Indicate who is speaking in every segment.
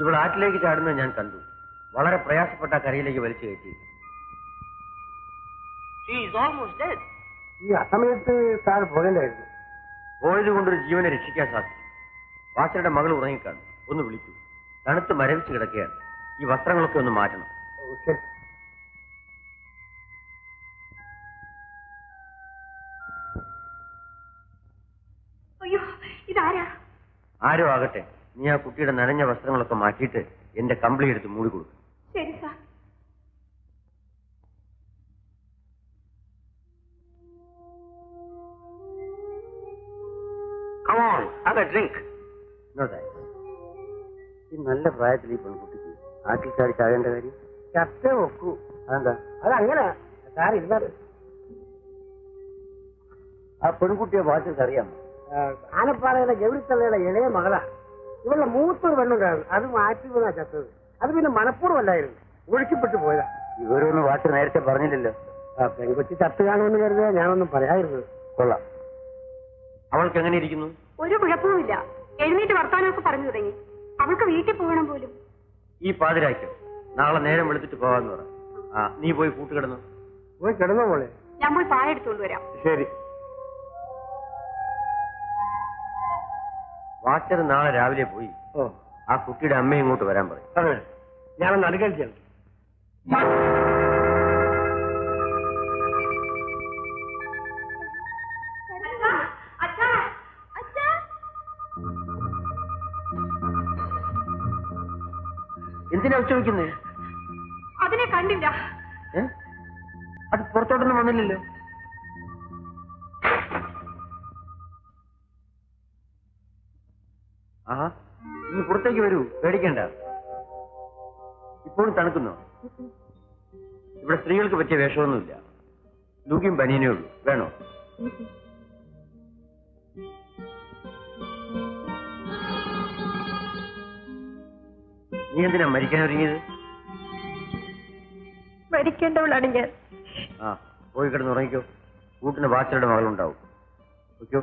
Speaker 1: ഇവൾ ആറ്റിലേക്ക് ചാടുന്നത് ഞാൻ കണ്ടു. വളരെ പ്രയാസപ്പെട്ട കരയിലേക്ക് വലിച്ചു കയറ്റി.
Speaker 2: ഈ അസമയത്ത് താൻ പോകേണ്ടായിരുന്നു.
Speaker 1: പോയത് കൊണ്ടൊരു ജീവനെ രക്ഷിക്കാൻ സാധിച്ചു. വാച്ചരുടെ മകൾ ഉറങ്ങിക്കാണും. ഒന്ന് വിളിക്കൂ. തണുത്ത് മരവിച്ച് കിടക്കുകയാണ്. ഈ വസ്ത്രങ്ങളൊക്കെ ഒന്ന് മാറ്റണം.
Speaker 2: ശരി.
Speaker 1: ആരോ ആകട്ടെ, നീ ആ കുട്ടിയുടെ നനഞ്ഞ വസ്ത്രങ്ങളൊക്കെ മാറ്റിയിട്ട് എന്റെ കമ്പിളി എടുത്ത് മൂടി കൊടുക്കും.
Speaker 3: ശരി സാർ.
Speaker 1: ഈ നല്ല പ്രായത്തിൽ ഈ പെൺകുട്ടിക്ക് ആറ്റിൽ ചാടി ചാകേണ്ട കാര്യം
Speaker 2: ചത്ത വെക്കൂ.
Speaker 1: അതെന്താ?
Speaker 2: അതങ്ങനെ സാർ ഇരുന്നത്.
Speaker 1: ആ പെൺകുട്ടിയെ വാച്ചർക്ക് അറിയാമോ?
Speaker 2: ആനപ്പാറയിലെ ജവിളിത്തള്ളയുടെ ഇളയ മകളാ. ഇവളുടെ മൂത്തൊരു പെണ്ണുണ്ടായിരുന്നു. അത് മാറ്റി വീണാ ചത്തത്. അത് പിന്നെ മനഃപൂർവ്വമല്ലായിരുന്നു, ഒഴുക്കിപ്പെട്ടു പോയതാ.
Speaker 1: ഇവരൊന്നും വാച്ചർ നേരത്തെ പറഞ്ഞില്ലല്ലോ.
Speaker 2: ആ പെൺകുട്ടി ചത്ത് കാണുമെന്ന് കരുതിയാ ഞാനൊന്നും പറയാതിരുന്നത്.
Speaker 1: കൊള്ളാം. അവൾക്ക് എങ്ങനെ ഇരിക്കുന്നു?
Speaker 3: ഒരു കുഴപ്പവുമില്ല. എഴുന്നേറ്റ് വർത്താനമൊക്കെ പറഞ്ഞു തുടങ്ങി. അവൾക്ക് വീട്ടിൽ പോകണം പോലും.
Speaker 1: ഈ പാതിരായ്ക്കും നാളെ നേരം വെളുത്തിട്ട് പോകാന്ന് പറ. നീ പോയി കൂട്ടുകിടന്നു.
Speaker 2: പോയി കിടന്നോ മോളെ?
Speaker 3: ഞാൻ പോയി പായ എടുത്തോണ്ട് വരാം.
Speaker 2: ശരി.
Speaker 1: വാച്ചർ നാളെ രാവിലെ പോയി ആ കുട്ടിയുടെ അമ്മ ഇങ്ങോട്ട് വരാൻ പറയും.
Speaker 2: അതെ, ഞാനൊന്ന് അനുകരിച്ചാണ്.
Speaker 1: എന്തിനാ ഉച്ചവെക്കുന്നേ?
Speaker 3: അതിനെ കണ്ടില്ല.
Speaker 1: അത് പുറത്തോട്ടൊന്നും വന്നില്ലല്ലോ. ആഹാ, ഇനി പുറത്തേക്ക് വരൂ, പേടിക്കണ്ട. ഇപ്പോഴും തണുക്കുന്നോ? ഇവിടെ സ്ത്രീകൾക്ക് പറ്റിയ വേഷമൊന്നുമില്ല. ലുക്കിയും പനീനേ ഉള്ളൂ. വേണോ? നീ എന്തിനാ മരിക്കാൻ ഒരുങ്ങിയത്?
Speaker 3: മരിക്കേണ്ടവളാണ് ഞാൻ.
Speaker 1: പോയി കിടന്ന് ഉറങ്ങിക്കോ. കൂട്ടിന് വാച്ചറുടെ മകളുണ്ടാവും. ഓക്കോ?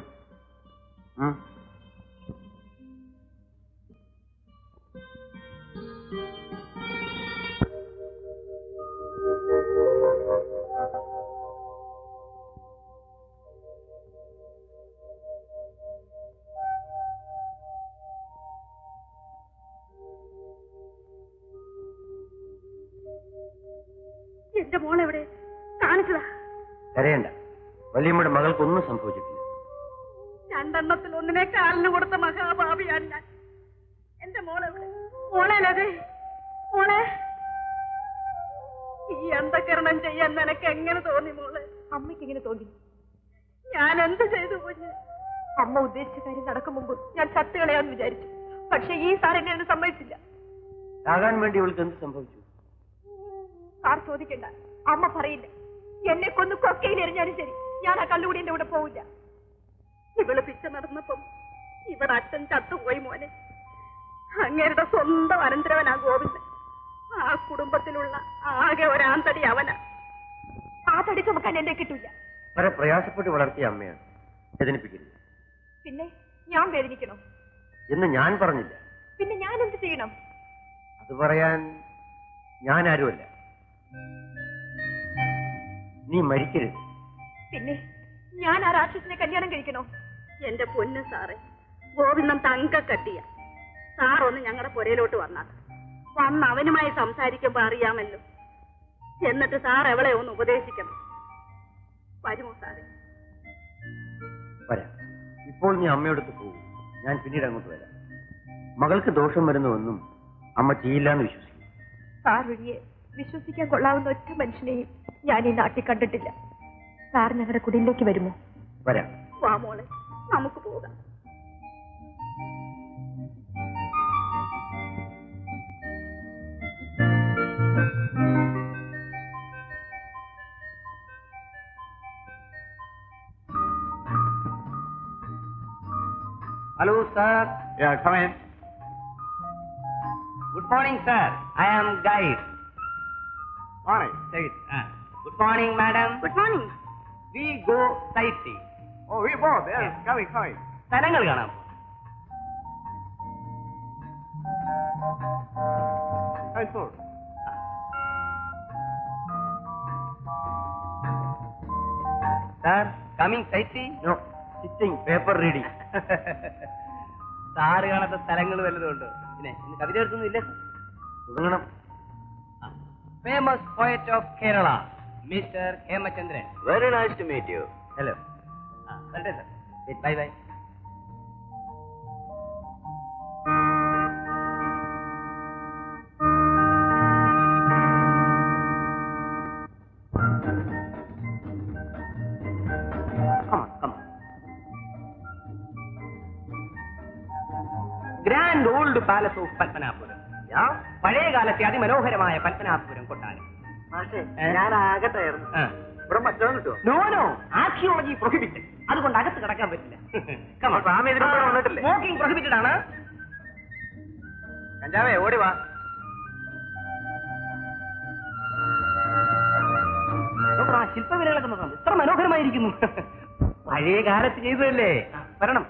Speaker 3: എന്റെ മോളെവിടെ? കാണിച്ചതാ.
Speaker 1: കരയണ്ട. വല്യമ്മയുടെ മകൾക്കൊന്നും സംഭവിച്ചിട്ടില്ല.
Speaker 3: രണ്ടെണ്ണത്തിൽ ഒന്നിനെ കാലിന് കൊടുത്ത മഹാഭാവിയാണ് ഞാൻ. എന്റെ മോളെവിടെ? മോളേലതെ മോളെ. ഈ അന്ധകരണം ചെയ്യാൻ നിനക്ക് എങ്ങനെ തോന്നി മോളെ? അമ്മയ്ക്ക് എങ്ങനെ തോന്നി? ഞാൻ എന്ത് ചെയ്തു കുഞ്ഞ്? അമ്മ ഉദ്ദേശിച്ച കാര്യം നടക്കും മുമ്പ് ഞാൻ ചത്തുകളയാന്ന് വിചാരിച്ചു. പക്ഷെ ഈ സാർ എന്നെ സമ്മതിച്ചില്ല.
Speaker 1: ആകാൻ വേണ്ടി ഇവൾക്ക് എന്ത് സംഭവിച്ചു?
Speaker 3: സാർ ചോദിക്കണ്ട, അമ്മ പറയില്ല. എന്നെ കൊന്ന് കൊക്കയിൽ എറിഞ്ഞാലും ശരി, ഞാൻ ആ കല്ലുകൂടിന്റെ കൂടെ പോവില്ല. ഇവള് പിച്ച നടന്നപ്പം ഇവിടെ അച്ഛൻ ചത്തുപോയി മോനെ. അങ്ങേരുടെ സ്വന്തം അനന്തരവനാ ഗോവിന്ദൻ. ആ കുടുംബത്തിലുള്ള ആകെ ഒരാന്തടി അവനാ. ആ തടി ചുമക്കാൻ എന്നെ കിട്ടൂല.
Speaker 1: വളരെ പ്രയാസപ്പെട്ട് വളർത്തിയ അമ്മയാണ്. വേദനിപ്പിക്കരുത്.
Speaker 3: പിന്നെ ഞാൻ വേദനിക്കണോ
Speaker 1: എന്ന് ഞാൻ പറഞ്ഞില്ല.
Speaker 3: പിന്നെ ഞാൻ എന്ത് ചെയ്യണം?
Speaker 1: അത് പറയാൻ ഞാൻ ആരുമല്ല. നീ മരിക്കരുത്.
Speaker 3: പിന്നെ ഞാൻ ആ രാക്ഷസിനെ കല്യാണം കഴിക്കണോ? എന്റെ പൊന്ന് സാറേ, ഗോവിന്ദൻ തങ്കക്കട്ടിയ. സാറൊന്ന് ഞങ്ങളുടെ പുരയിലോട്ട് വന്നാൽ വന്ന് അവനുമായി സംസാരിക്കുമ്പോ അറിയാമല്ലോ. എന്നിട്ട് സാർ എവളെ ഒന്ന് ഉപദേശിക്കണം. വരുമോ സാറേ?
Speaker 1: വരാം. ഇപ്പോൾ നീ അമ്മയോടത്ത് പോകും. ഞാൻ പിന്നീട് അങ്ങോട്ട് വരാം. മകൾക്ക് ദോഷം വരുന്നുവെന്നും അമ്മ ചെയ്യില്ലാന്ന് വിശ്വസിക്കും.
Speaker 3: സാർ വഴിയെ വിശ്വസിക്കാൻ കൊള്ളാവുന്ന ഒറ്റ മനുഷ്യനെയും ഞാൻ ഈ നാട്ടിൽ കണ്ടിട്ടില്ല. സാർ ഞങ്ങളുടെ കുടിലേക്ക് വരുമോ?
Speaker 1: വരാം.
Speaker 3: വാ മോളെ, നമുക്ക് പോകാം.
Speaker 4: Hello, sir. Yeah, come in. Good morning, sir. I am guide. Morning. Take it. Good morning, madam.
Speaker 3: Good morning.
Speaker 4: We go sightseeing.
Speaker 2: Oh, we both. Yes. Coming.
Speaker 4: സ്ഥലങ്ങൾ കാണാം. Sir coming sight
Speaker 1: no, sitting paper reading.
Speaker 4: Sir കാണാത്ത സ്ഥലങ്ങൾ വല്ലതും ഉണ്ടോ? പിന്നെ ഇന്ന് കവിത എടുത്തൊന്നുമില്ല.
Speaker 1: തുടങ്ങണം.
Speaker 4: Famous poet of Kerala mister Hemachandran.
Speaker 1: Very nice to meet you. Hello.
Speaker 4: വരട്ടെ sir. Bye bye. Grand old palace of Padmanabhapuram. പഴയ കാലത്തെ അതിമനോഹരമായ പത്മനാഭപുരം കൊട്ടാരം.
Speaker 2: ഞാൻ ആകട്ടായിരുന്നു. ഇവിടെ മറ്റോ കിട്ടുമോ?
Speaker 4: No no, archaeology prohibited. അതുകൊണ്ട് അകത്ത് കിടക്കാൻ പറ്റില്ല.
Speaker 1: വന്നിട്ടില്ലേ?
Speaker 4: സ്മോക്കിംഗ് പ്രൊഹിബിറ്റഡ് ആണ്.
Speaker 1: കഞ്ചാവേ ഓടി വാ.
Speaker 4: ആ ശില്പവിലകളൊക്കെ നോക്കാം, ഇത്ര മനോഹരമായിരിക്കുന്നു. പഴയ കാലത്ത് ചെയ്തതല്ലേ. വരണം,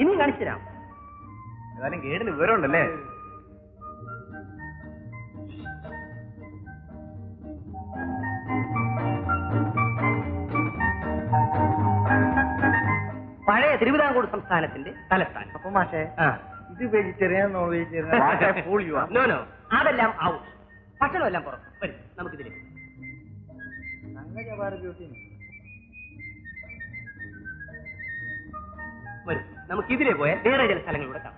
Speaker 4: ഇനിയും കാണിച്ചു തരാം.
Speaker 1: ഏതായാലും ഗേഡിന് വിവരമുണ്ടല്ലേ?
Speaker 4: പഴയ തിരുവിതാംകൂർ സംസ്ഥാനത്തിന്റെ തലസ്ഥാനം.
Speaker 1: അപ്പൊ മാഷേ, ഇത് vegetarian non vegetarian?
Speaker 4: No no, അതെല്ലാം ഔട്ട്. ഭക്ഷണമെല്ലാം പുറത്ത്. വരും, നമുക്കിതിലേക്ക് വരും. നമുക്കിതിലെ പോയാൽ വേറെ ചില സ്ഥലങ്ങളിലൂടെ കാണാം.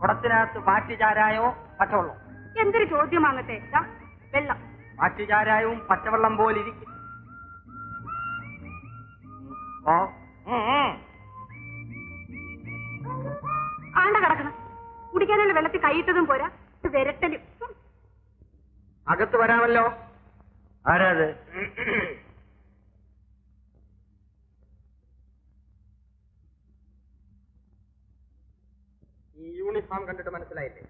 Speaker 4: കുടത്തിനകത്ത് മാറ്റുചാരായോ പച്ചവെള്ളം?
Speaker 3: എന്തൊരു ചോദ്യമാകട്ടെ. വെള്ളം.
Speaker 4: മാറ്റുചാരായവും പച്ചവെള്ളം പോലിരിക്കും.
Speaker 3: ആണ്ട കിടക്കണം. കുടിക്കാനുള്ള വെള്ളത്തിൽ കൈയിട്ടതും പോരാ, വിരട്ടലും.
Speaker 4: അകത്ത് വരാമല്ലോ.
Speaker 1: ആരാത്?
Speaker 4: ഈ യൂണിഫോം കണ്ടിട്ട് മനസ്സിലായില്ലേ?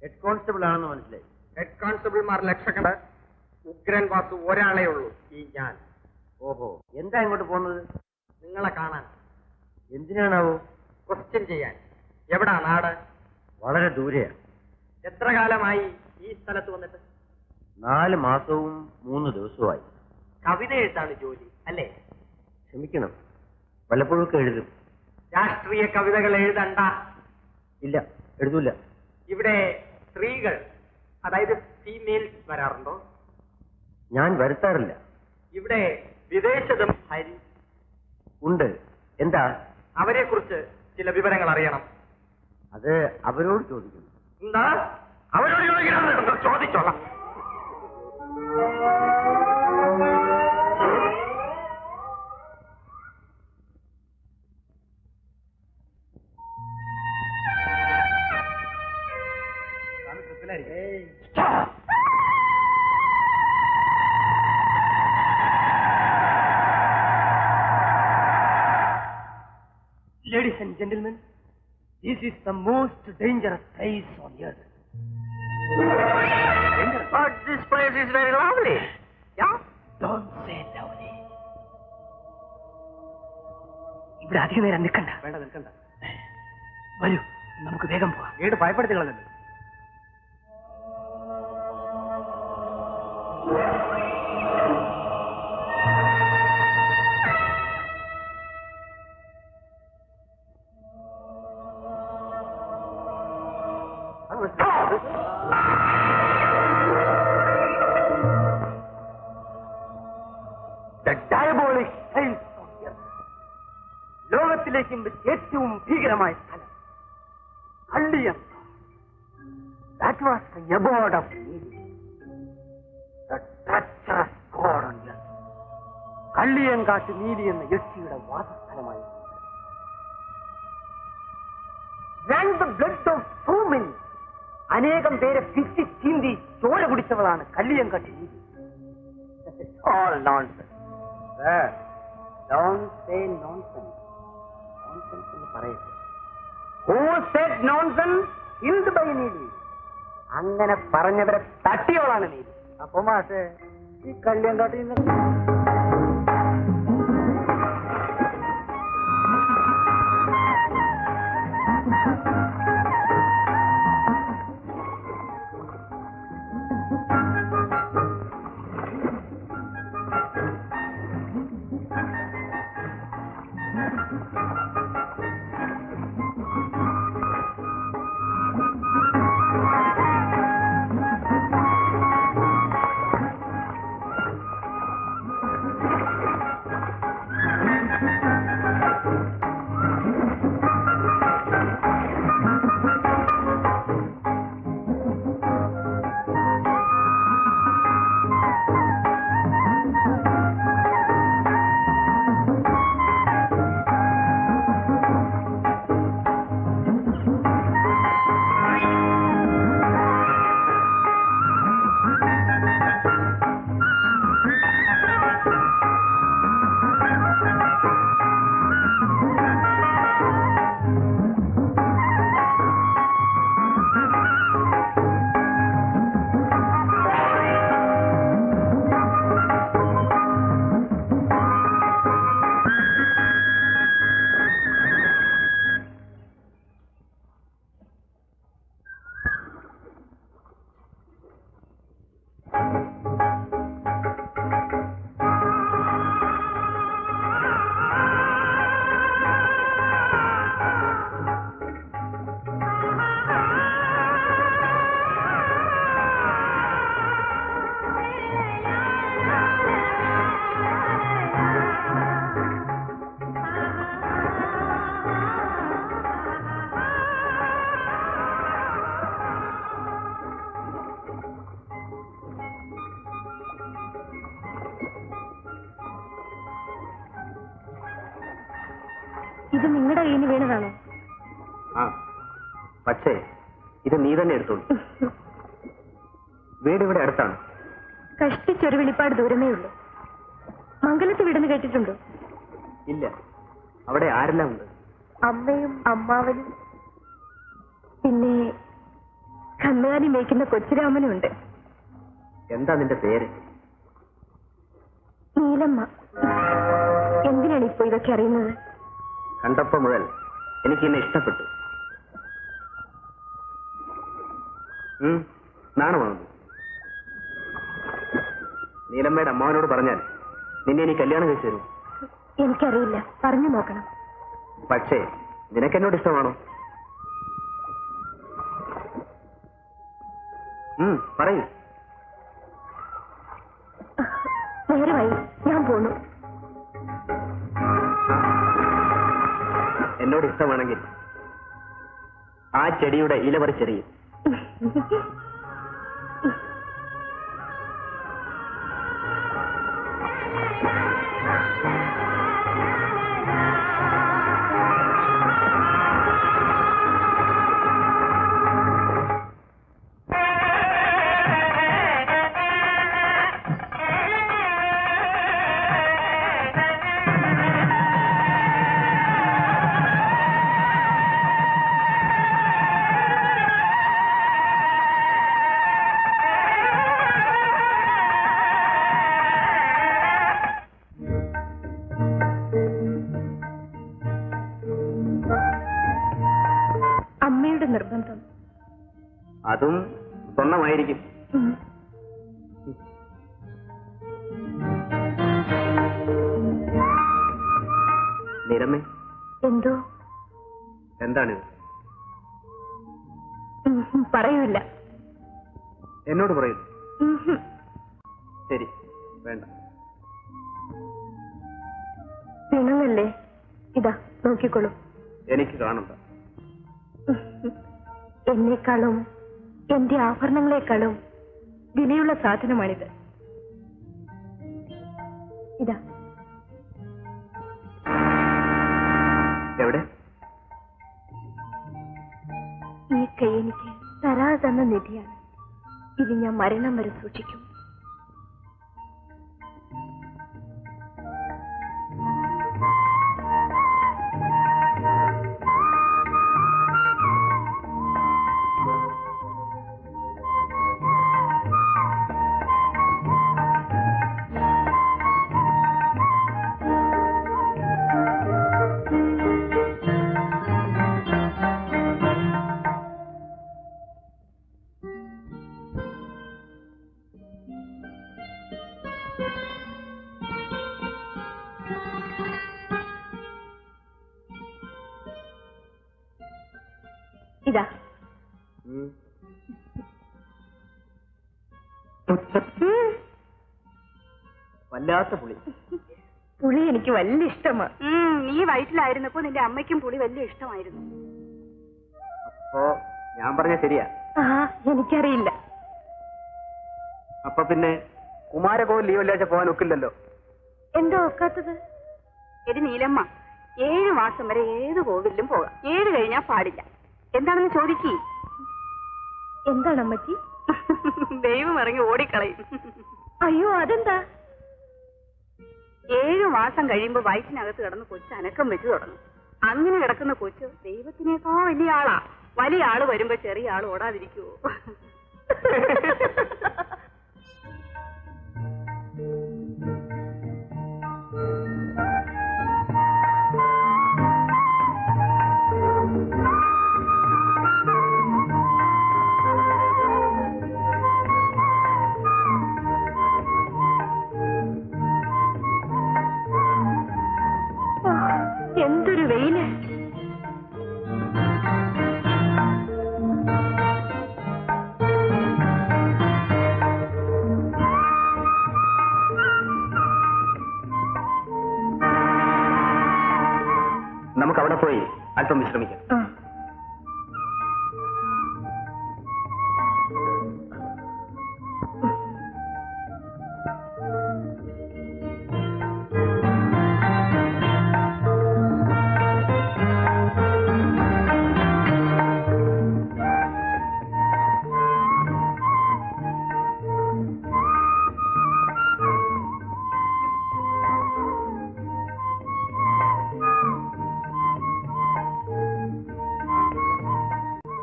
Speaker 1: ഹെഡ് കോൺസ്റ്റബിൾ ആണെന്ന് മനസ്സിലായി.
Speaker 4: ഹെഡ് കോൺസ്റ്റബിൾമാർ ലക്ഷക്കണ്ട്. ഉഗ്രൻ വാസു ഒരാളേ ഉള്ളൂ, ഈ ഞാൻ.
Speaker 1: ഓഹോ, എന്താ ഇങ്ങോട്ട് പോകുന്നത്?
Speaker 4: നിങ്ങളെ കാണാൻ.
Speaker 1: എന്തിനാണാവോ?
Speaker 4: ക്വസ്റ്റ്യൻ ചെയ്യാൻ. എവിടാ നാട്?
Speaker 1: വളരെ ദൂരെയാണ്.
Speaker 4: എത്ര കാലമായി ഈ സ്ഥലത്ത് വന്നിട്ട്?
Speaker 1: 4 മാസവും 3 ദിവസവുമായി.
Speaker 4: കവിത എഴുത്താണ് ജോലി അല്ലേ?
Speaker 1: ക്ഷമിക്കണം, വല്ലപ്പോഴൊക്കെ എഴുതും.
Speaker 4: രാഷ്ട്രീയ കവിതകൾ എഴുതണ്ട.
Speaker 1: ഇല്ല, എഴുതൂല.
Speaker 4: ഇവിടെ സ്ത്രീകൾ, അതായത് ഫീമെയിൽസ് വരാറുണ്ടോ?
Speaker 1: ഞാൻ വരുത്താറില്ല.
Speaker 4: ഇവിടെ വിദേശത്തും ഹരി
Speaker 1: ഉണ്ട്. എന്താ?
Speaker 4: അവരെ കുറിച്ച് ചില വിവരങ്ങൾ അറിയണം.
Speaker 1: അത് അവരോട് ചോദിക്കുന്നു.
Speaker 4: എന്താ? അവരോട് ചോദിക്കണം. ചോദിച്ചോളാം. Ladies and gentlemen, this is the most dangerous place on earth.
Speaker 1: But this place is very lovely.
Speaker 4: Yeah? Don't say lovely. ഇവിടെ അധികം നേരം നിൽക്കണ്ട. വേണ്ട, നിൽക്കണ്ട. വരൂ, നമുക്ക് വേഗം പോവാം. വീട് ഭയപ്പെടുത്തി കളഞ്ഞു. ലോകത്തിലേക്കും ഏറ്റവും ഭീകരമായ സ്ഥലം കള്ളിയം. That was the abode of evil. The treacherous god on earth. Kalliyankattu Neeli എന്ന യക്ഷിയുടെ വാസസ്ഥലമായി. Drank the blood of so many. അനേകം പേരെ പിച്ചി ചീന്തി
Speaker 2: ചിന്തി ചോര കുടിച്ചവളാണ് കല്ലിയങ്കാട്ട് നീതി. All nonsense. Sir, don't say nonsense. Nonsense എന്ന് പറയരുത്. Who said nonsense? Killed by നീതി. അങ്ങനെ പറഞ്ഞവരെ തട്ടിയോളാണ് നീതി. അപ്പൊ മാഷേ ഈ കല്ലിയങ്കാട്ടിൽ നിന്ന്
Speaker 3: ഇത് നിങ്ങളുടെ കയ്യിൽ നിന്ന് വീണതാണോ?
Speaker 4: ആ, പക്ഷേ ഇത് നീ തന്നെ എടുത്തോളൂ. വീട് ഇവിടെ അടുത്താണ്.
Speaker 3: കഷ്ടിച്ചൊരു വെളിപ്പാട് ദൂരമേ ഉള്ളൂ. മംഗലത്ത് വീടെന്ന് കേട്ടിട്ടുണ്ടോ?
Speaker 4: ഇല്ല. അവിടെ ആരെല്ലാം ഉണ്ട്?
Speaker 3: അമ്മയും അമ്മാവനും പിന്നെ കന്നുകാലി മേയ്ക്കുന്ന കൊച്ചുരാമനും ഉണ്ട്.
Speaker 4: എന്താ നിന്റെ പേര്?
Speaker 3: നീലമ്മ. എന്തിനാണ് ഇപ്പോ ഇതൊക്കെ അറിയുന്നത്?
Speaker 4: കണ്ടപ്പോ മുതൽ എനിക്ക് എന്നെ ഇഷ്ടപ്പെട്ടു. നാണമാണോ? നീലമ്മയുടെ അമ്മാവനോട് പറഞ്ഞാൽ നിന്നെ എനിക്ക് കല്യാണം കഴിച്ചു തരും.
Speaker 3: എനിക്കറിയില്ല, പറഞ്ഞു നോക്കണം.
Speaker 4: പക്ഷേ നിനക്കെന്നോട് ഇഷ്ടമാണോ? പറയൂ.
Speaker 3: നേരമായി, ഞാൻ പോണു.
Speaker 4: എന്നോട് ഇഷ്ടമാണെങ്കിൽ ആ ചെടിയുടെ ഇല പറിച്ചെറിയും.
Speaker 3: നിർബന്ധം.
Speaker 4: അതും സ്വർണ്ണമായിരിക്കും. നിരമ്മേ,
Speaker 3: എന്തോ?
Speaker 4: എന്താണിത്?
Speaker 3: പറയൂല.
Speaker 4: എന്നോട് പറയൂ. ശരി, വേണ്ട.
Speaker 3: പിണങ്ങല്ലേ? ഇതാ നോക്കിക്കോളൂ.
Speaker 4: എനിക്ക് കാണണ്ട.
Speaker 3: എന്നെക്കാളും എന്റെ ആഭരണങ്ങളെക്കാളും വിലയുള്ള സാധനമാണിത്. ഇതാ.
Speaker 4: എവിടെ?
Speaker 3: ഈ കൈ എനിക്ക് തരാതെ തന്ന നിധിയാണ്. ഇത് ഞാൻ മരണം വരെ സൂക്ഷിക്കും. ഇതാ
Speaker 4: വല്ലാത്ത പുളി.
Speaker 3: പുളി എനിക്ക് വലിയ ഇഷ്ടമാ.
Speaker 5: നീ വയറ്റിലായിരുന്നപ്പോ നിന്റെ അമ്മയ്ക്കും പുളി വലിയ ഇഷ്ടമായിരുന്നു.
Speaker 4: അപ്പോ ഞാൻ പറഞ്ഞ ശരിയാ?
Speaker 3: എനിക്കറിയില്ല.
Speaker 4: അപ്പൊ പിന്നെ കുമാരകോവിൽ ലീവ് വെള്ളിയാഴ്ച പോകാൻ ഒക്കില്ലല്ലോ.
Speaker 3: എന്താ ഒക്കാത്തത്?
Speaker 5: എടി നീലമ്മ, 7 മാസം വരെ ഏത് കോവിലും പോകാം. 7 കഴിഞ്ഞാ പാടില്ല. എന്താണെന്ന് ചോദിക്കേ.
Speaker 3: എന്താണ് അമ്മച്ചി?
Speaker 5: ദൈവം ഇറങ്ങി ഓടിക്കളയും.
Speaker 3: അയ്യോ, അതെന്താ?
Speaker 5: 7 മാസം കഴിയുമ്പോ വയറ്റിനകത്ത് കിടന്ന് കൊച്ചു അനക്കം വെച്ച് തുടങ്ങും. അങ്ങനെ കിടക്കുന്ന കൊച്ചു ദൈവത്തിനേക്കാൾ വലിയ ആളാ. വലിയ ആള് വരുമ്പോ ചെറിയ ആള് ഓടാതിരിക്കുവോ?
Speaker 3: എന്തൊരു വെയില്!
Speaker 4: നമുക്ക് അവിടെ പോയി അല്പം വിശ്രമിക്കാം.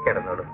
Speaker 4: കിടന്നോളൂ.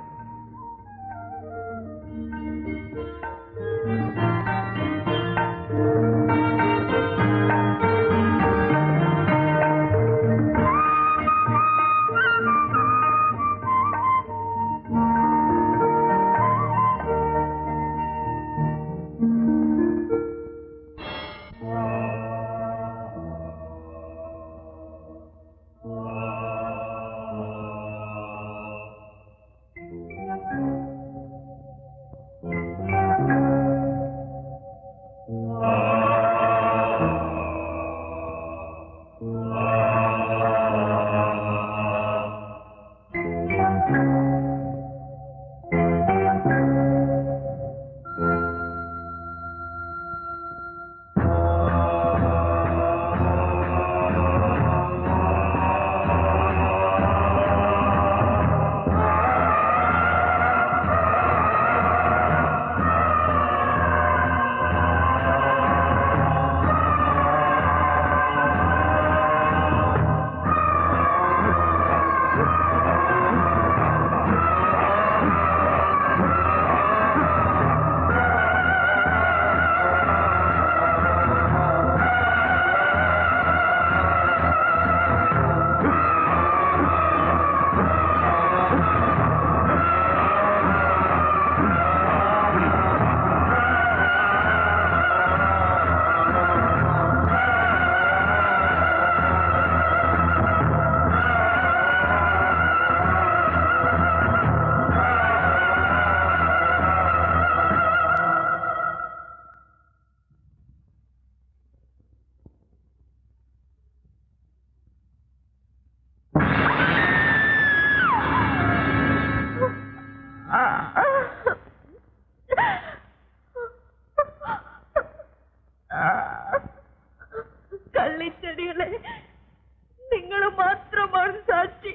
Speaker 3: കള്ളിച്ചെടികളെ, നിങ്ങൾ മാത്രമാണ് സാക്ഷി.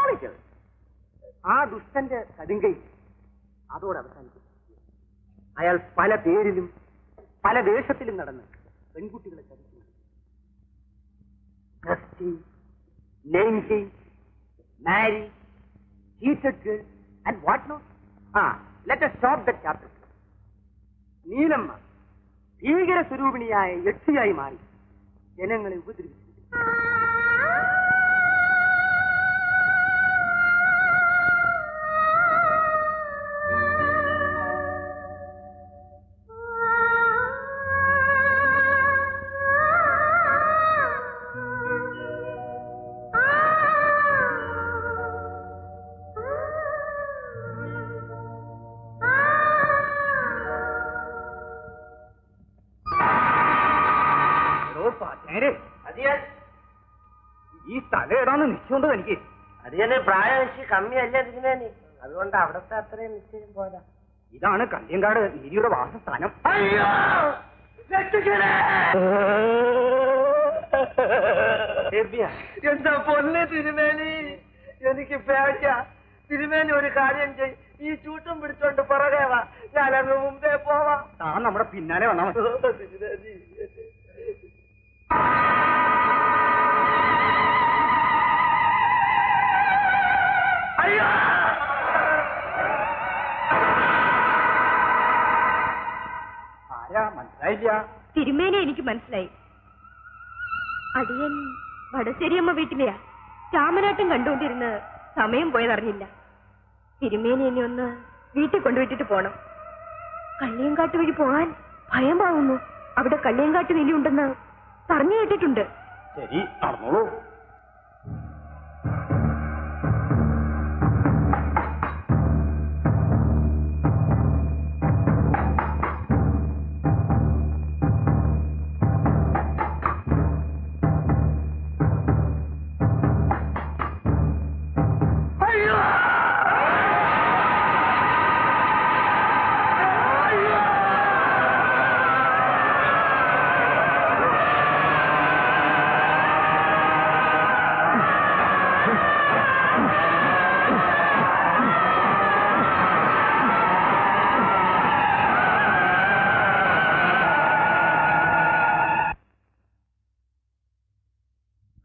Speaker 2: സംഭവിച്ചത്. ആ ദുഷ്ടന്റെ കടുങ്കൈ അതോടെ അവസാനിക്കും. അയാൾ പല പേരിലും പല ദേശത്തിലും നടന്ന് പെൺകുട്ടികളെ ചതിക്കുന്നു. Dress change, name change, marry, cheated girl and what not. Let us stop that chapter. Neelamma ഭീകര സ്വരൂപിണിയായ യക്ഷിയായി മാറി ജനങ്ങളെ ഉപദ്രവിച്ചു. ഈ സ്ഥലം ഏതാന്ന് നിശ്ചയുണ്ടോ എനിക്ക്?
Speaker 6: അത് തന്നെ പ്രായവശി കമ്മിയല്ല ഇരിക്കുന്നേ, അതുകൊണ്ട് അവിടത്തെ അത്രയും നിശ്ചയം പോരാ.
Speaker 2: ഇതാണ് കല്യങ്കാട് നീരിയുടെ വാസസ്ഥാനം.
Speaker 6: എന്താ പൊന്നെ തിരുമേനി, എനിക്ക് പേടിച്ച. തിരുമേനി ഒരു കാര്യം ചെയ്, ഈ ചൂട്ടും പിടിച്ചോണ്ട് പുറകെ വാ, ഞാനങ്ങ് മുമ്പേ പോവാം.
Speaker 2: താൻ നമ്മുടെ പിന്നാലെ വന്നാ മതി.
Speaker 6: തിരുമേനി
Speaker 2: ആരാ മനസ്സിലായില്ല?
Speaker 3: തിരുമേനെ എനിക്ക് മനസ്സിലായി. അടിയൻ വടശ്ശേരിയമ്മ വീട്ടിലെയാ. രാമനാട്ടം കണ്ടുകൊണ്ടിരുന്ന് സമയം പോയതറിഞ്ഞില്ല. തിരുമേനെ ഇനി ഒന്ന് വീട്ടിൽ കൊണ്ടുവിട്ടിട്ട് പോണം. കള്ളിയങ്കാട്ട് വഴി പോകാൻ ഭയമാവുന്നു. അവിടെ കള്ളിയങ്കാട്ട് വേലിയുണ്ടെന്ന് പറഞ്ഞു കേട്ടിട്ടുണ്ട്.
Speaker 2: ശരി, നടന്നോളൂ.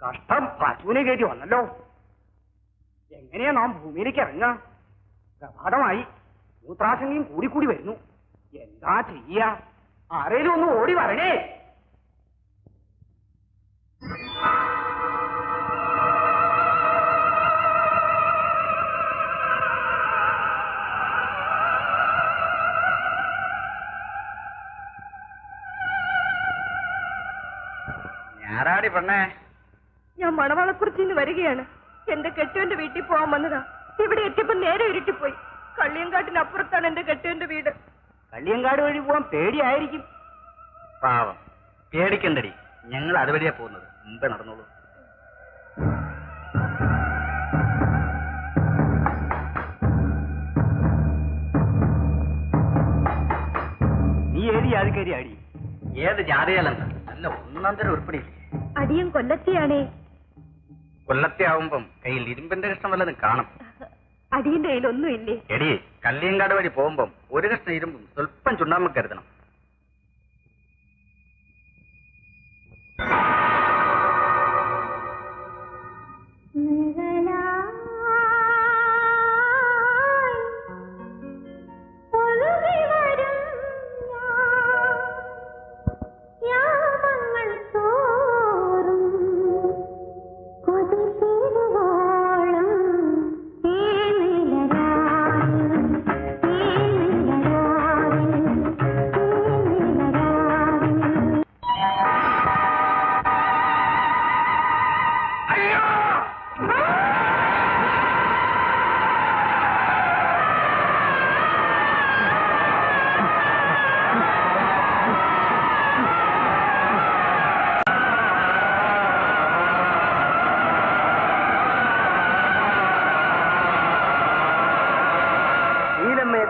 Speaker 2: കഷ്ടം, പശുവിനെ കയറ്റി വന്നല്ലോ. എങ്ങനെയാ നാം ഭൂമിയിലേക്ക് ഇറങ്ങുക? പ്രഭാതമായി, മൂത്രാശങ്കയും കൂടിക്കൂടി വരുന്നു. എന്താ ചെയ്യ? ആരേലും ഒന്ന് ഓടി വരണേ.
Speaker 1: ഞാറാടി പെണ്ണേ.
Speaker 3: ഞാൻ മണവാളക്കുറിച്ചിന്ന് വരികയാണ്. എന്റെ കെട്ടുവന്റെ വീട്ടിൽ പോകാൻ വന്നതാ. ഇവിടെ എത്തിയപ്പോ നേരെ ഇരുട്ടിപ്പോയി. കള്ളിയങ്കാട്ടിനപ്പുറത്താണ് എന്റെ കെട്ടുവന്റെ വീട്.
Speaker 2: കള്ളിയങ്കാട് വഴി പോവാൻ പേടിയായിരിക്കും.
Speaker 1: പാവം, പേടിക്കണ്ടടി, ഞങ്ങൾ അതുവഴിയാ പോകുന്നത്. മുമ്പേ നടന്നോളൂ.
Speaker 2: നീ ഏത് ജാതിക്കാരി അടി?
Speaker 1: ഏത് ജാതിയാലെന്താ? നല്ല ഒന്നാം തരം ഉൾപ്പെടി.
Speaker 3: അടിയൻ കൊല്ലത്തെയാണേ.
Speaker 1: കൊല്ലത്തെ ആവുമ്പം കയ്യിൽ ഇരുമ്പിന്റെ കഷ്ണം വല്ലതും കാണും.
Speaker 3: അടിയന്റെ കയ്യിലൊന്നുമില്ലേ?
Speaker 1: എടി, കല്ലിയങ്കാട് വഴി പോകുമ്പം ഒരു കഷ്ണം ഇരുമ്പും സ്വല്പം ചുണ്ണാമ്പ് കരുതണം.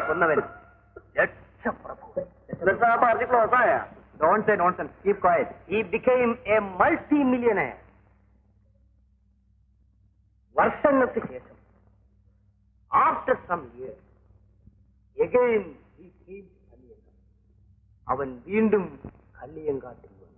Speaker 2: കൊന്നവൻ രക്ഷപ്രഭു. Don't say nonsense. Keep quiet. He became a multi-millionaire. വർഷങ്ങൾക്ക് ശേഷം After some years, again he came to Kalliyangar. അവൻ വീണ്ടും കള്ളിയങ്കാട്ടിൽ വന്നു.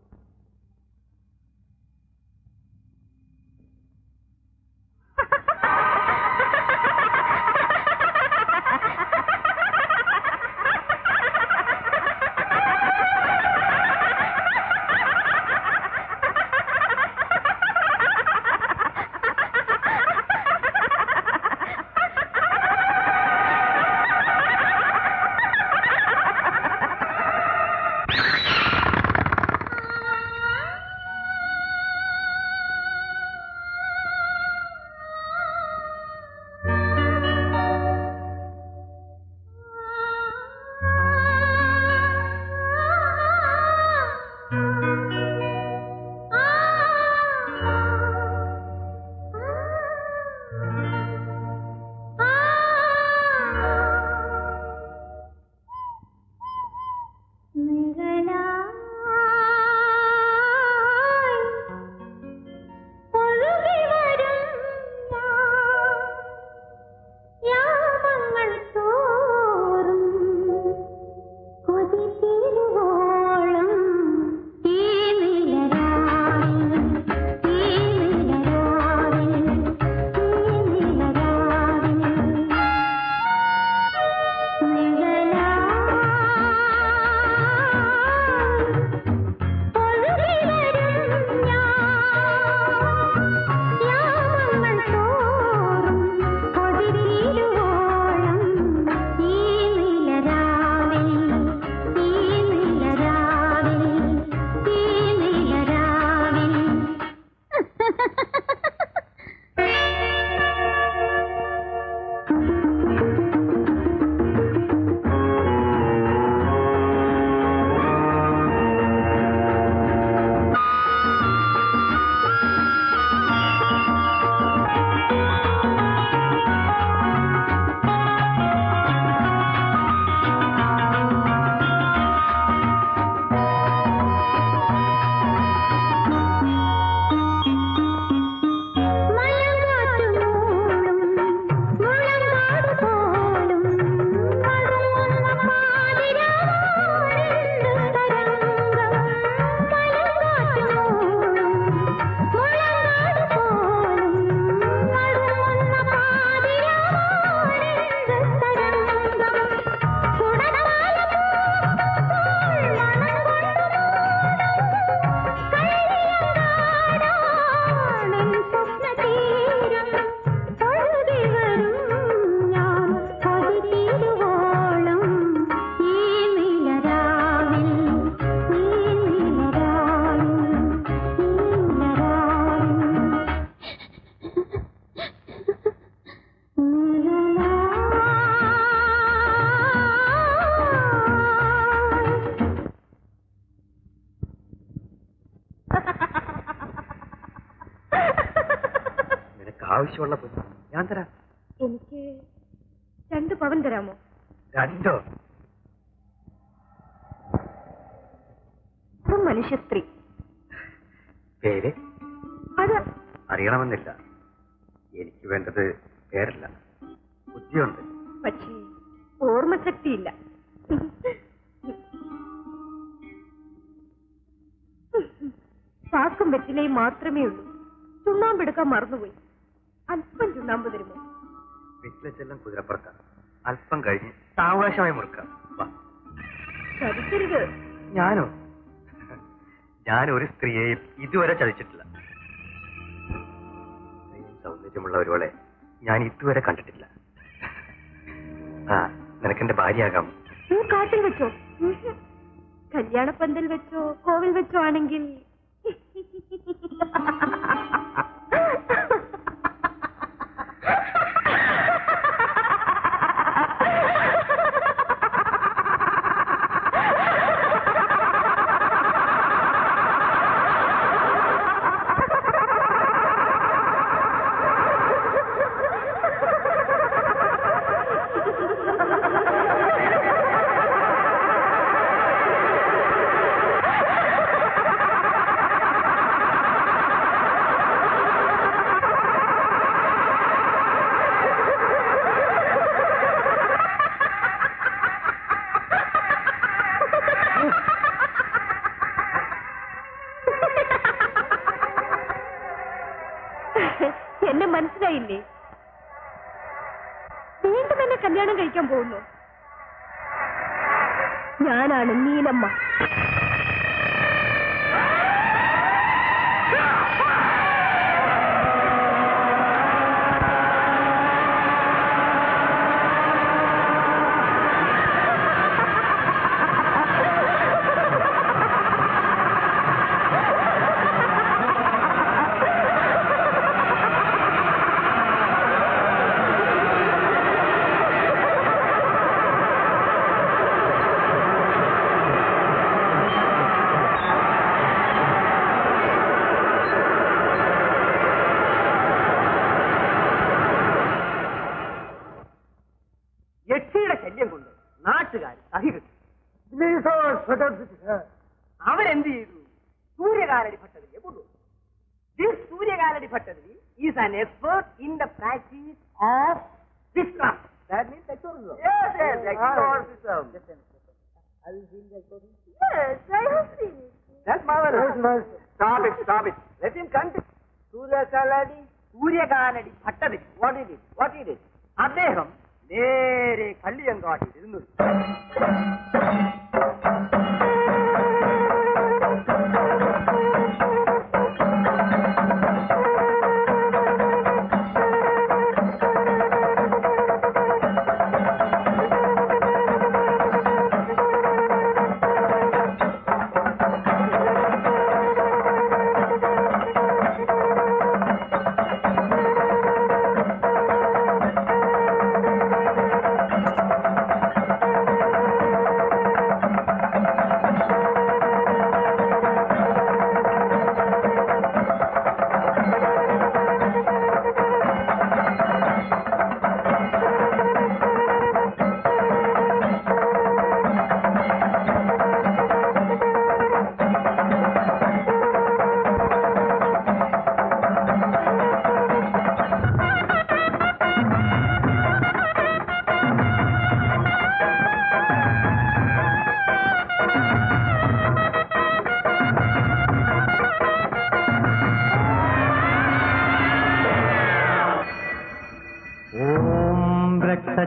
Speaker 1: ആവശ്യമുള്ളപ്പോൾ ഞാൻ തരാം.
Speaker 3: എനിക്ക് 2 പവൻ തരാമോ?
Speaker 1: 2?
Speaker 3: മനുഷ്യ സ്ത്രീ.
Speaker 1: പേര്
Speaker 3: അത്
Speaker 1: അറിയണമെന്നില്ല. എനിക്ക് വേണ്ടത് പേരല്ല, ബുദ്ധിയുണ്ട്.
Speaker 3: പക്ഷേ ഓർമ്മശക്തിയില്ല. പാക്കും വെറ്റിലയും മാത്രമേ ഉള്ളൂ. ചുണ്ണാമ്പെടുക്കാൻ മറന്നുപോയി. അല്പം ചുണ്ണാമ്പ് തരുമോ?
Speaker 1: വെറ്റിലെല്ലാം കുതിരപ്പുറത്താണ്. അല്പം കഴിഞ്ഞ് സാവകാശമായി മുറുക്കാം.
Speaker 3: ചതിക്കരുത്.
Speaker 1: ഞാനോ? ഞാൻ ഒരു സ്ത്രീയെയും ഇതുവരെ ചതിച്ചിട്ടില്ല. സൗന്ദര്യമുള്ള ഒരുവളെ ഞാൻ ഇതുവരെ കണ്ടിട്ടില്ല. നിനക്കെന്റെ ഭാര്യയാകാം.
Speaker 3: നീ കാട്ടിൽ വെച്ചോ? കല്യാണപ്പന്തൽ വെച്ചോ കോവിൽ വെച്ചോ ആണെങ്കിൽ എന്നെ കല്യാണം കഴിക്കാൻ പോകുന്നു. ഞാനാണ് നീലമ്മ.
Speaker 4: യക്ഷിയുടെ ശല്യം കൊണ്ട് നാട്ടുകാർ സഹികെട്ടു. അവരെന്ത് ചെയ്തു? സൂര്യകാലടി ഭട്ടതിരിയെ കൊണ്ടു. This Suryakaladi Bhattathiri is an expert in the practice of Vikram. That means exorcism. Yes, exorcism. Have you seen the exorcism?
Speaker 3: Yes, I have seen it.
Speaker 4: That's marvelous. Stop it. Let him continue. Suryakaladi Bhattathiri. What he did? അദ്ദേഹം നേരെ കള്ളിയങ്കാട്ടിലിരുന്നു.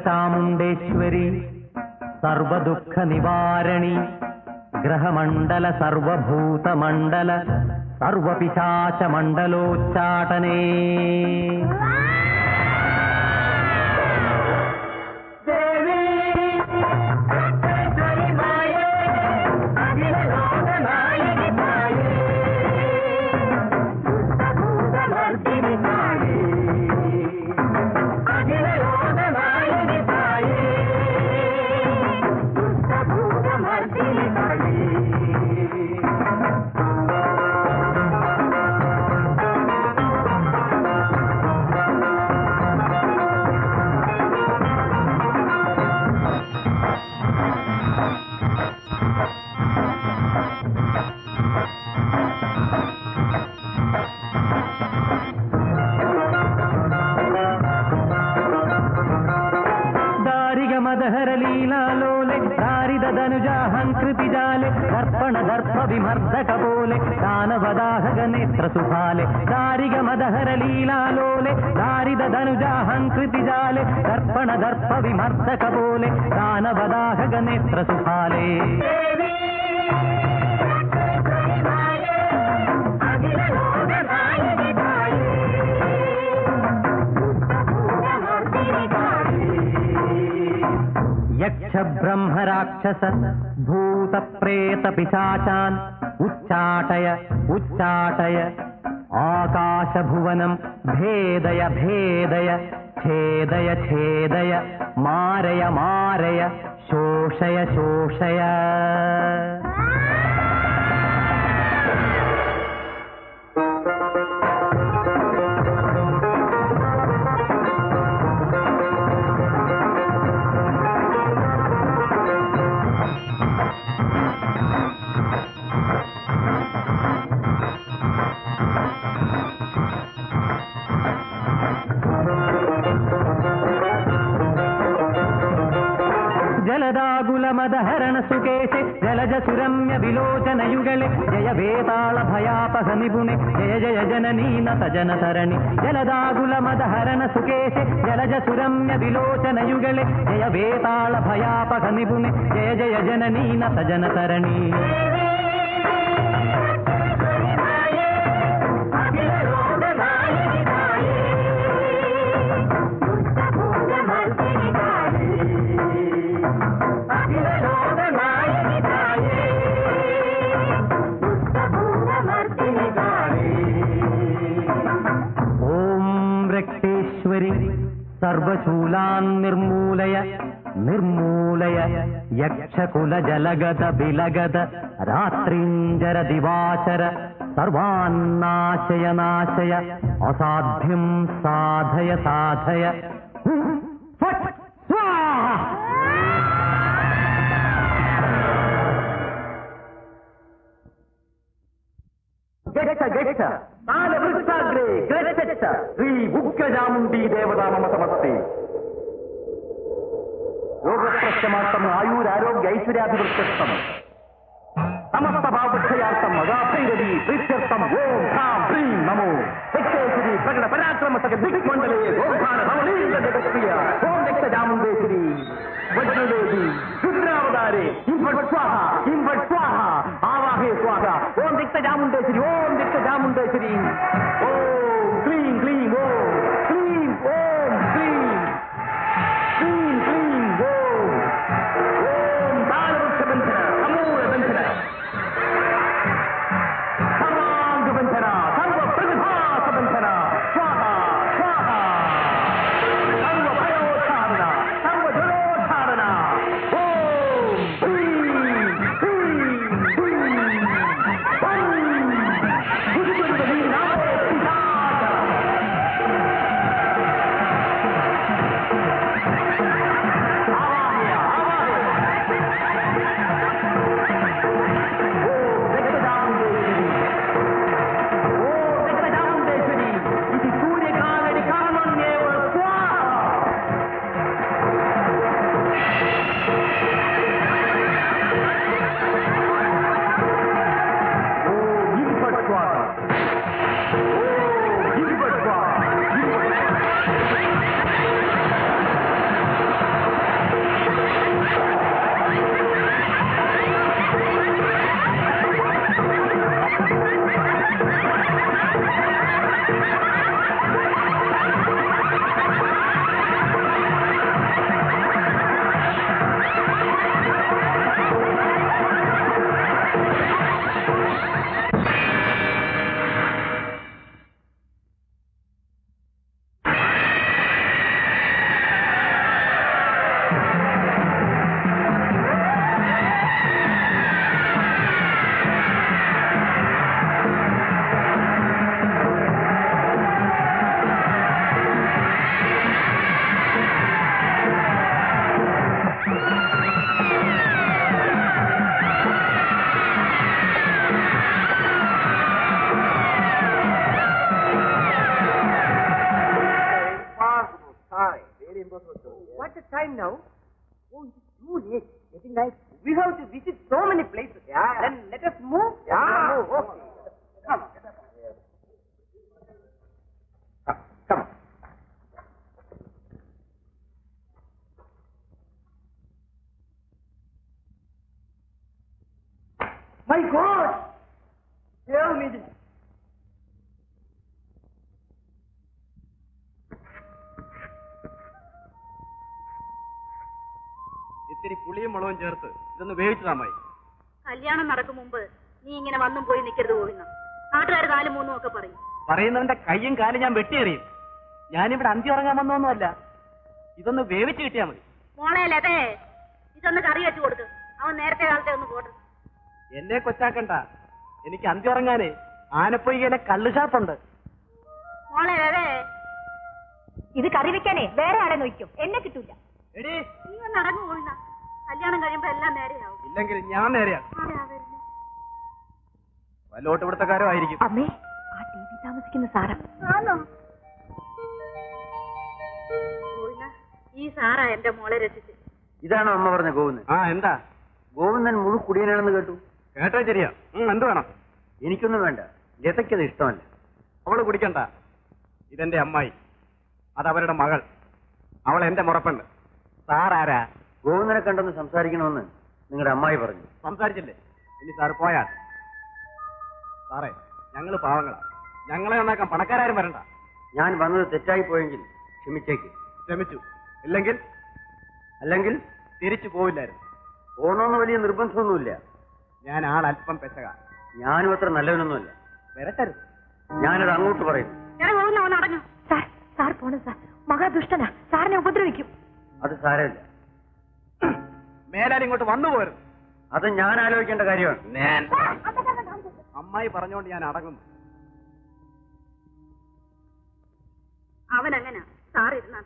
Speaker 7: चामुण्डेश्वरी सर्वदुःख निवारणी ग्रहमण्डल सर्वभूतमण्डल सर्वपिशाच मण्डलोच्चाटने लीलालोले दर्पण दर्प विमर्दक बोले दानवदाहक नेत्र सुभाले दारिग मदहर लीलालोले दारिद धनुजाहंकृति जाले दर्पण दर्प विमर्दक बोले दानवदाहक नेत्र सुभाले यक्ष ब्रह्म राक्षस भूत प्रेत पिशाचान् उच्चाटय उच्चाटय आकाश भुवनं भेदय भेदय छेदय छेदय मारय मारय शोषय शोषय ജലദാകുലമദഹരണ സുകേശെ ജലജ സുരമ്യ വിലോചനയുഗളെ ജയ വേതാള ഭയാപഹ നിപുണെ ജയ ജയ ജനനീനത ജനതരണി ജലദാകുലമദഹരണ സുകേശെ ജലജ സുരമ്യ വിലോചനയുഗളെ ജയ വേതാള ഭയാപഹ നിപുണെ ജയ ജയ ജനനീനത ജനതരണി സർവശൂലാൻ നിർമൂലയ നിർമൂലയ യക്ഷകുല ജലഗത ബിലഗത രാത്രിഞ്ചര ദിവാചര സർവാന്നാശയ നാശയ അസാധ്യം സാധയ സാധയ
Speaker 2: ശ്രീ ഉഗ്രചാമുണ്ഡീ ദേവതാ മമ സമസ്തേ യോഗപ്രശ്യമാർത്ഥം ആയുരാരോഗ്യ ഐശ്വര്യാഭിവൃദ്ധം സമസ്ത ഭാവക്ഷയാർത്ഥം അഗാഭൈരവി പ്രീത്യർത്ഥം ഓം ഹാം ഹ്രീം നമോ ദക്ഷേശ്വരി പ്രകട പരാക്രമ സക ദിഗ്മണ്ഡലേ ഗോധാന ഭവനീയ ജഗത്പ്രിയ ഓം ദക്ഷചാമുണ്ഡേശ്വരി വജ്രദേവി രുദ്രാവതാരേ ഇംഫട് സ്വാഹ ഇംഫട് സ്വാഹ ആവാഹേ സ്വാഹ ഓം ദക്ഷചാമുണ്ഡേശ്വരി ഓം ദക്ഷചാമുണ്ഡേശ്വരി ഓം ക്ലീം ക്ലീം ഓം ക്ലീം ഓം ക്ലീം ക്ലീം ക്ലീം ഓം ഓം ബാലവൃക്ഷബന്ധന സമൂലബന്ധന സർവാംഗബന്ധന സർവപ്രതിഭാസബന്ധന സ്വാഹ സ്വാഹ സർവഭയോദ്ധാരണ സർവജലോദ്ധാരണ ഓം ഹ്രീം ഹ്രീം ഹ്രീം
Speaker 4: What's the time now? Oh, it's too late. Getting night. We have to visit so many places. Yeah. Then let us move. Yeah. Move. Okay. Come.
Speaker 2: Come.
Speaker 4: My God! Tell me this.
Speaker 6: ഇത്തിരി പുളിയും മുളകും ചേർത്ത് ഇതൊന്ന് വേവിച്ചതാമായി.
Speaker 5: കല്യാണം നടക്കും മുമ്പ് നീ ഇങ്ങനെ വന്നും പോയി നിൽക്കരുത് പോയിന്ന നാട്ടുകാർ കാലും മൂന്നും ഒക്കെ പറയും.
Speaker 6: പറയുന്നവന്റെ കയ്യും കാലും ഞാൻ വെട്ടിയെറിയും. ഞാനിവിടെ അന്തി ഉറങ്ങാൻ വന്നൊന്നുമല്ല. ഇതൊന്ന് വേവിച്ച് കിട്ടിയാൽ മതി.
Speaker 5: മോളെ ലതേ, ഇതൊന്ന് കറി വെച്ച് കൊടുക്ക്. അവൻ നേരത്തെ കാലത്തെ ഒന്ന് പോട്ടെ.
Speaker 6: എന്നെ കൊച്ചാക്കണ്ട. എനിക്ക് അന്തി ഉറങ്ങാനേ ആനപ്പൊയ്കയിലെ കള്ളുഷാപ്പുണ്ട്.
Speaker 5: മോളെ ലതേ,
Speaker 3: ഇത് കറി വെക്കാനേ വേറെ ആളെ നോക്കും, എന്നെ കിട്ടൂല.
Speaker 6: എടീ,
Speaker 5: നീ ഒന്ന് അടങ്ങു പോയിന്ന. കല്യാണം കഴിയുമ്പോ എല്ലാം നേരെയാവും.
Speaker 6: ഇല്ലെങ്കിൽ ഞാൻ നേരെയാ. വല്ലോട്ട് ഇവിടുത്തെക്കാരോ ആയിരിക്കും.
Speaker 3: അമ്മേ, ആ ടി വി താമസിക്കുന്ന സാറാ.
Speaker 5: ആണോ? ഈ സാറാ എന്റെ മോളെ രക്ഷിച്ച്.
Speaker 1: ഇതാണോ അമ്മ പറഞ്ഞ ഗോവിന്ദൻ?
Speaker 8: ആ എന്താ?
Speaker 1: ഗോവിന്ദൻ മുഴുക്കുടിയനാണെന്ന് കേട്ടു.
Speaker 8: കേട്ടോ ശരിയാ. എന്ത് വേണം?
Speaker 1: എനിക്കൊന്നും വേണ്ട. ലതയ്ക്കത് ഇഷ്ടമല്ല.
Speaker 8: അവള് കുടിക്കണ്ട. ഇതെന്റെ അമ്മായി, അതവരുടെ മകൾ. അവൾ എന്റെ മുറപ്പുണ്ട്. സാറാരാ?
Speaker 1: ഗോവിന്ദനെ കണ്ടെന്ന് സംസാരിക്കണമെന്ന് നിങ്ങളുടെ അമ്മായി പറഞ്ഞു.
Speaker 8: സംസാരിച്ചില്ലേ? ഇനി സാറ് പോയാൽ. സാറേ, ഞങ്ങള് പാവങ്ങളാ. ഞങ്ങളെ നന്നാക്കാൻ പണക്കാരും വരണ്ട.
Speaker 1: ഞാൻ വന്നത് തെറ്റായി പോയെങ്കിൽ ക്ഷമിച്ചേക്ക്.
Speaker 8: ക്ഷമിച്ചു. അല്ലെങ്കിൽ തിരിച്ചു പോവില്ലായിരുന്നു.
Speaker 1: പോണമെന്ന് വലിയ നിർബന്ധമൊന്നുമില്ല.
Speaker 8: ഞാൻ ആളല്പം പെശക.
Speaker 1: ഞാനും അത്ര നല്ലവനൊന്നുമല്ല.
Speaker 8: വരട്ടരുത്.
Speaker 1: ഞാനത് അങ്ങോട്ട് പറയും.
Speaker 3: നടഞ്ഞു സാർ. സാർ പോണം സാർ. മഹാദുഷ്ടനാ. സാറിനെ ഉപദ്രവിക്കും.
Speaker 1: അത് സാരമില്ല.
Speaker 8: മേലാൽ ഇങ്ങോട്ട് വന്നു പോരുത്.
Speaker 1: അത് ഞാൻ ആലോചിക്കേണ്ട കാര്യമാണ്.
Speaker 8: അമ്മായി പറഞ്ഞോണ്ട് ഞാൻ അടങ്ങുന്നു.
Speaker 5: അവനങ്ങനെ സാർ ഇരുന്നാ.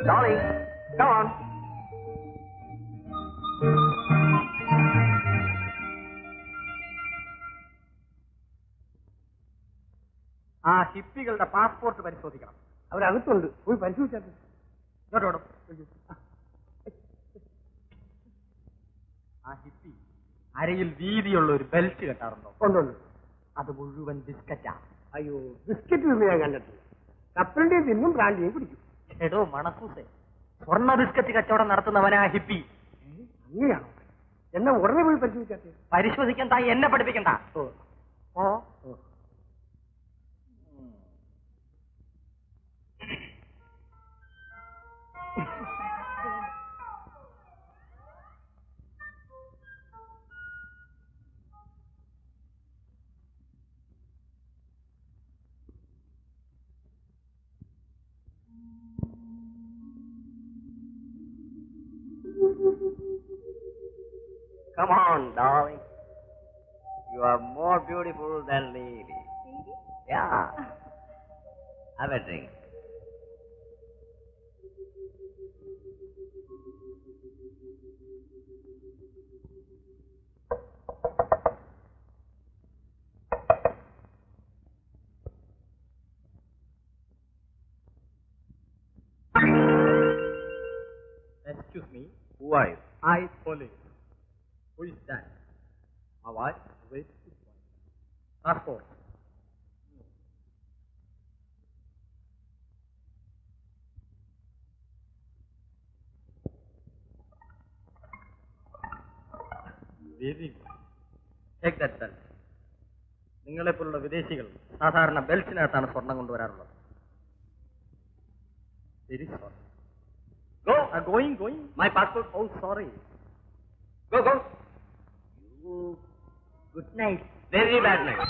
Speaker 8: Darling, come on. ആ ഹിപ്പികളുടെ പാസ്പോർട്ട് പരിശോധിക്കണം.
Speaker 6: അവരകത്തുണ്ട്. പോയി പരിശോധിച്ചാൽ.
Speaker 8: ആ ഹിപ്പി അരയിൽ വീതിയുള്ള ഒരു ബെൽറ്റ് കെട്ടാറുണ്ടോ?
Speaker 6: ഉണ്ടുണ്ട്.
Speaker 8: അത് മുഴുവൻ ബിസ്ക്കറ്റാ.
Speaker 6: അയ്യോ, ബിസ്ക്കറ്റ് തിന്ന് ഞാൻ കണ്ടിട്ടില്ല. കപ്പലിന്റെയും തിന്നും ബ്രാൻഡിയും കുടിക്കും.
Speaker 8: എടോ മണക്കൂസേ, സ്വർണ്ണ ബിസ്ക്കറ്റ് കച്ചവടം നടത്തുന്നവനാ ഹിപ്പി.
Speaker 6: അങ്ങനെയാണോ? എന്നാ ഉടനെ പോയി പരിശോധിച്ചാട്ടെ.
Speaker 8: പരിശോധിക്കാൻ താ എന്നെ പഠിപ്പിക്കണ്ട. ഓ
Speaker 2: Come on, darling. You are more beautiful than Lily. Yeah. Have a drink.
Speaker 8: Excuse me.
Speaker 2: Who are you?
Speaker 8: I police. Who is that? My wife. Wait. Passport. Very good. Take that belt. നിങ്ങളെപ്പോലുള്ള വിദേശികൾ സാധാരണ ബെൽറ്റിനകത്താണ് സ്വർണം കൊണ്ടുവരാറുള്ളത്. Very sorry. Go. Going. My passport. Oh, sorry. Go.
Speaker 2: You. Good night. Very bad night.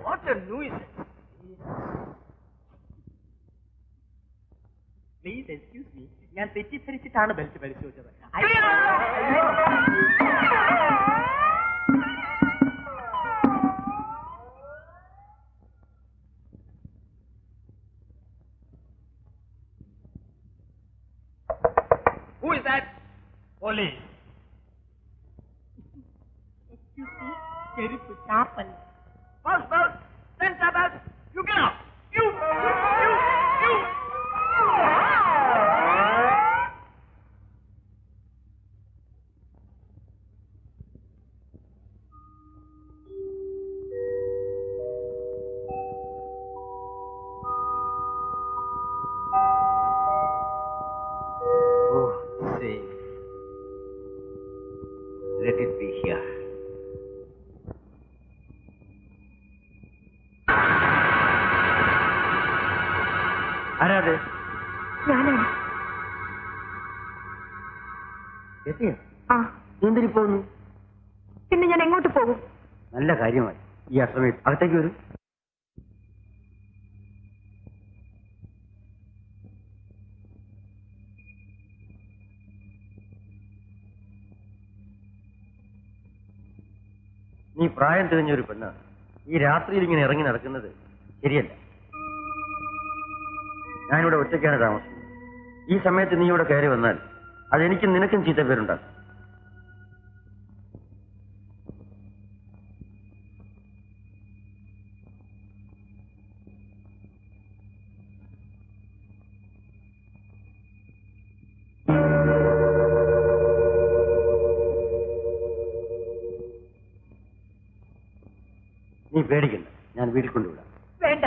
Speaker 8: What a nuisance. Please excuse me. ഞാൻ തെറ്റിദ്ധരിച്ചിട്ടാണ് belt പരിശോധിച്ചത്. Who is that? Police. Excuse me. ചെരുപ്പ് chapel. Boss. Send Sabas. You get out. You.
Speaker 2: Let it be here.
Speaker 1: ആരാത്?
Speaker 3: ഞാനാണ്.
Speaker 1: എത്തിയോ?
Speaker 3: ആ,
Speaker 1: എന്തിനു പോകുന്നു?
Speaker 3: പിന്നെ ഞാൻ എങ്ങോട്ട് പോകും?
Speaker 1: നല്ല കാര്യമായി. ഈ അസമയത്ത് അകത്തേക്ക് വരും. നീ പ്രായം തികഞ്ഞൊരു പെണ്ണാണ്. ഈ രാത്രിയിൽ ഇങ്ങനെ ഇറങ്ങി നടക്കുന്നത് ശരിയല്ല. ഞാനിവിടെ ഒറ്റയ്ക്കാണ് താമസിക്കുന്നത്. ഈ സമയത്ത് നീ ഇവിടെ കയറി വന്നാൽ അതെനിക്കും നിനക്കും ചീത്ത പേരുണ്ടാകും. നീ പേടിക്കണ്ട, ഞാൻ വീട്ടിൽ കൊണ്ടുവിടാം.
Speaker 3: വേണ്ട,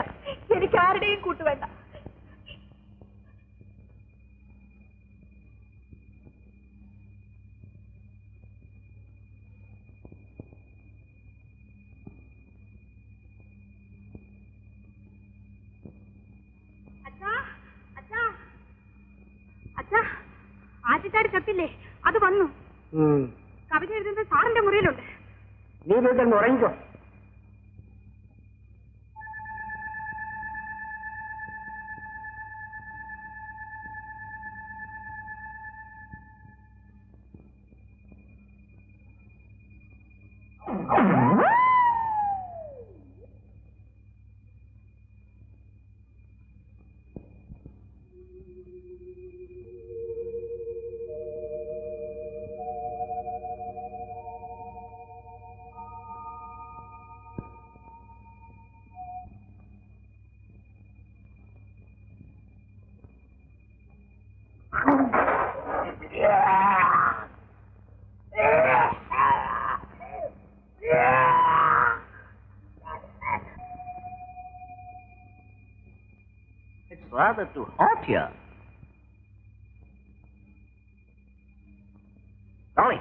Speaker 3: എനിക്ക് ആരുടെയും കൂട്ട് വേണ്ട.
Speaker 5: ആറ്റിച്ചാടി ചത്തില്ലേ, അത് വന്നു. കവിത എഴുതുന്നത് സാറിന്റെ മുറിയിലുണ്ട്.
Speaker 2: നീ വീട്ടിൽ ഉറങ്ങിക്കോ.
Speaker 1: It's rather too hot here. Dolly!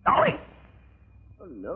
Speaker 1: Dolly! Oh no.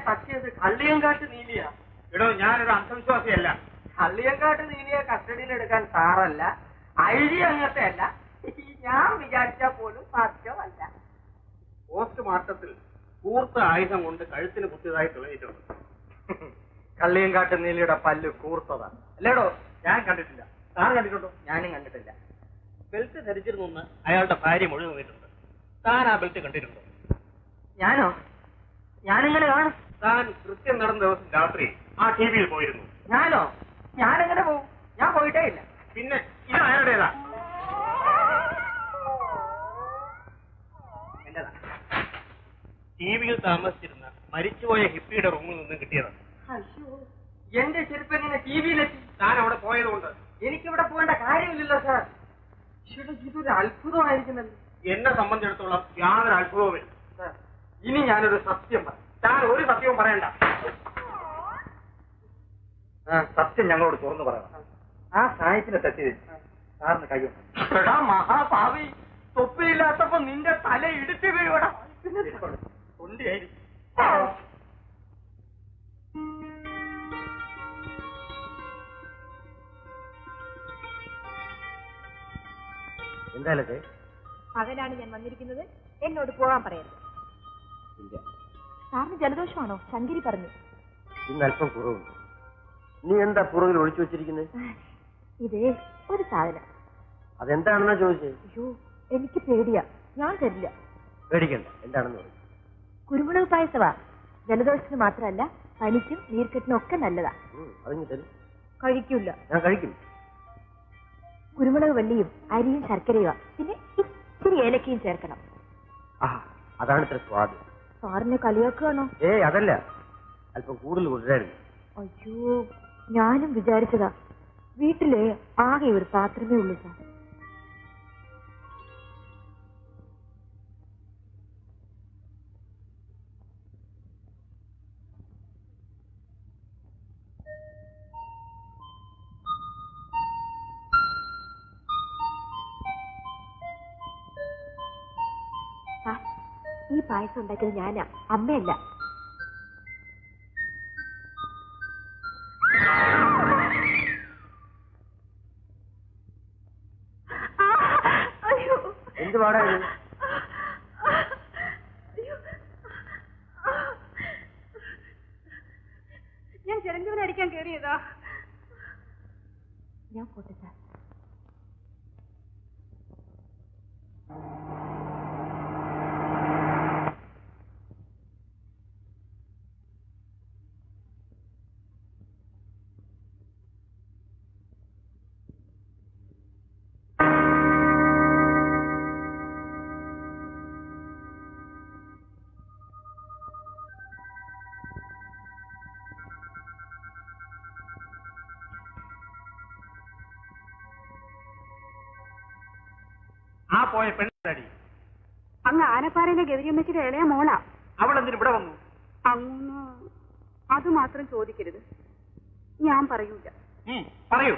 Speaker 6: തട്ടിയത് Kalliyankattu നീലിയാ.
Speaker 8: എടോ, ഞാനൊരു അന്ധവിശ്വാസിയല്ല.
Speaker 6: കള്ളിയങ്കാട്ട് നീലിയെ കസ്റ്റഡിയിലെടുക്കാൻ സാറല്ല, ഐഡി അങ്ങനത്തെ അല്ല. ഞാൻ വിചാരിച്ചാൽ പോലും സാധ്യമല്ല.
Speaker 8: പോസ്റ്റ്മോർട്ടത്തിൽ കൂർത്ത ആയുധം കൊണ്ട് കഴുത്തിന് കുത്തിയതായി തെളിയിച്ചിട്ടുണ്ട്.
Speaker 6: കള്ളിയങ്കാട്ട് നീലിയുടെ പല്ല് കൂർത്തതാ അല്ലേടോ?
Speaker 8: ഞാൻ കണ്ടിട്ടില്ല. താൻ കണ്ടിട്ടുണ്ടോ?
Speaker 6: ഞാനും കണ്ടിട്ടില്ല.
Speaker 8: ബെൽറ്റ് ധരിച്ചിരുന്നു അയാളുടെ ഭാര്യ മുഴുവൻ നിന്നിട്ടുണ്ട്. താൻ ആ ബെൽറ്റ് കണ്ടിട്ടുണ്ടോ?
Speaker 6: ഞാനോ?
Speaker 4: ഞാനെങ്ങനെ കാണും?
Speaker 8: താൻ കൃത്യം നടന്ന ദിവസം രാത്രി ആ ടി വിയിൽ പോയിരുന്നു.
Speaker 4: ഞാനോ? ഞാനെങ്ങനെ പോവും? ഞാൻ പോയിട്ടേ ഇല്ല.
Speaker 8: പിന്നെ ഇത് ആരുടേതാ?
Speaker 4: എന്റേതാ.
Speaker 8: ടി വിയിൽ താമസിച്ചിരുന്ന മരിച്ചുപോയ ഹിപ്പിയുടെ റൂമിൽ നിന്നും കിട്ടിയതാണ്.
Speaker 4: അയ്യോ, എന്റെ ചെരുപ്പ് എങ്ങനെ ടി വിയിലെത്തി?
Speaker 8: താൻ അവിടെ പോയതുകൊണ്ട്
Speaker 4: എനിക്കിവിടെ പോകേണ്ട കാര്യമില്ലല്ലോ സാർ. ഇതൊരു അത്ഭുതമായിരിക്കുന്നല്ലോ.
Speaker 8: എന്നെ സംബന്ധിച്ചിടത്തോളം യാതൊരു അത്ഭുതവുമില്ല.
Speaker 4: സാർ, ഇനി ഞാനൊരു സത്യം പറ.
Speaker 8: താൻ ഒരു സത്യവും പറയണ്ട. സത്യം ഞങ്ങളോട് തുറന്നു പറയണം. ആ സാഹിത്യത്തിന്റെ തെറ്റി സാറിന് കഴിയും.
Speaker 4: മഹാഭാവി, തൊപ്പിയില്ലാത്തപ്പോ നിന്റെ തല ഇടിച്ചു വീഴോടാ.
Speaker 8: തൊണ്ടിയായിരിക്കും.
Speaker 1: എന്തായാലും
Speaker 3: പകലാണ് ഞാൻ വന്നിരിക്കുന്നത്. എന്നോട് പോകാൻ പറയരുത്.
Speaker 1: ഇല്ല,
Speaker 3: സാറിന് ജലദോഷമാണോ? ശങ്കരി പറഞ്ഞു.
Speaker 1: ഇന്ന് അല്പം കുറവുണ്ട്. നീ എന്താ പുറകിൽ ഒളിച്ചു വെച്ചിരിക്കുന്നത്?
Speaker 3: ഇതേ ഒരു സാധനം.
Speaker 1: അതെന്താണെന്നാ ചോദിച്ചേ?
Speaker 3: അയ്യോ, എനിക്ക് പേടിയാ. ഞാൻ തരില്ല.
Speaker 1: പേടിക്കണ്ട, എന്താണെന്ന് പറയും.
Speaker 3: കുരുമുളക് പായസവാ. ജലദോഷത്തിന് മാത്രമല്ല, പനിക്കും നീർക്കെട്ടിനും ഒക്കെ നല്ലതാ.
Speaker 1: അതിന് തരും.
Speaker 3: കഴിക്കൂല.
Speaker 1: ഞാൻ കഴിക്കും.
Speaker 3: കുരുമുളക് വള്ളിയും അരിയും ശർക്കരയുവാ. പിന്നെ ഇച്ചിരി ഏലക്കയും ചേർക്കണം.
Speaker 1: ആഹാ, അതാണ് ഇത്ര സ്വാദ്.
Speaker 3: സാറിനെ കളിയാക്കുകയാണോ?
Speaker 1: അതല്ല, അല്പം കൂടുതൽ കൊണ്ടുവരായിരുന്നു.
Speaker 3: അയ്യോ, ഞാനും വിചാരിച്ചതാ. വീട്ടിലെ ആകെ ഒരു പാത്രമേ ഉള്ളൂ സാർ. ഈ പായസം ഉണ്ടാക്കിയത് ഞാനാ, അമ്മയല്ല.
Speaker 1: എന്ത് പാടാ ഇത്?
Speaker 3: ഞാൻ ചിരഞ്ജീവനെ അടിക്കാൻ കയറിയതാ. ഞാൻ പോട്ടെ സാർ.
Speaker 8: ആ പോയ പെണ്ണടി
Speaker 5: അങ്ങ് ആനപ്പാറയിലെ ഗൗരിയമ്മച്ചിയുടെ ഇളയ മോളാ.
Speaker 8: അവൾ എന്തിന് ഇവിടെ വന്നു?
Speaker 5: അങ്ങ് അത് മാത്രം ചോദിക്കരുത്. ഞാൻ പറയൂല.
Speaker 8: പറയൂ.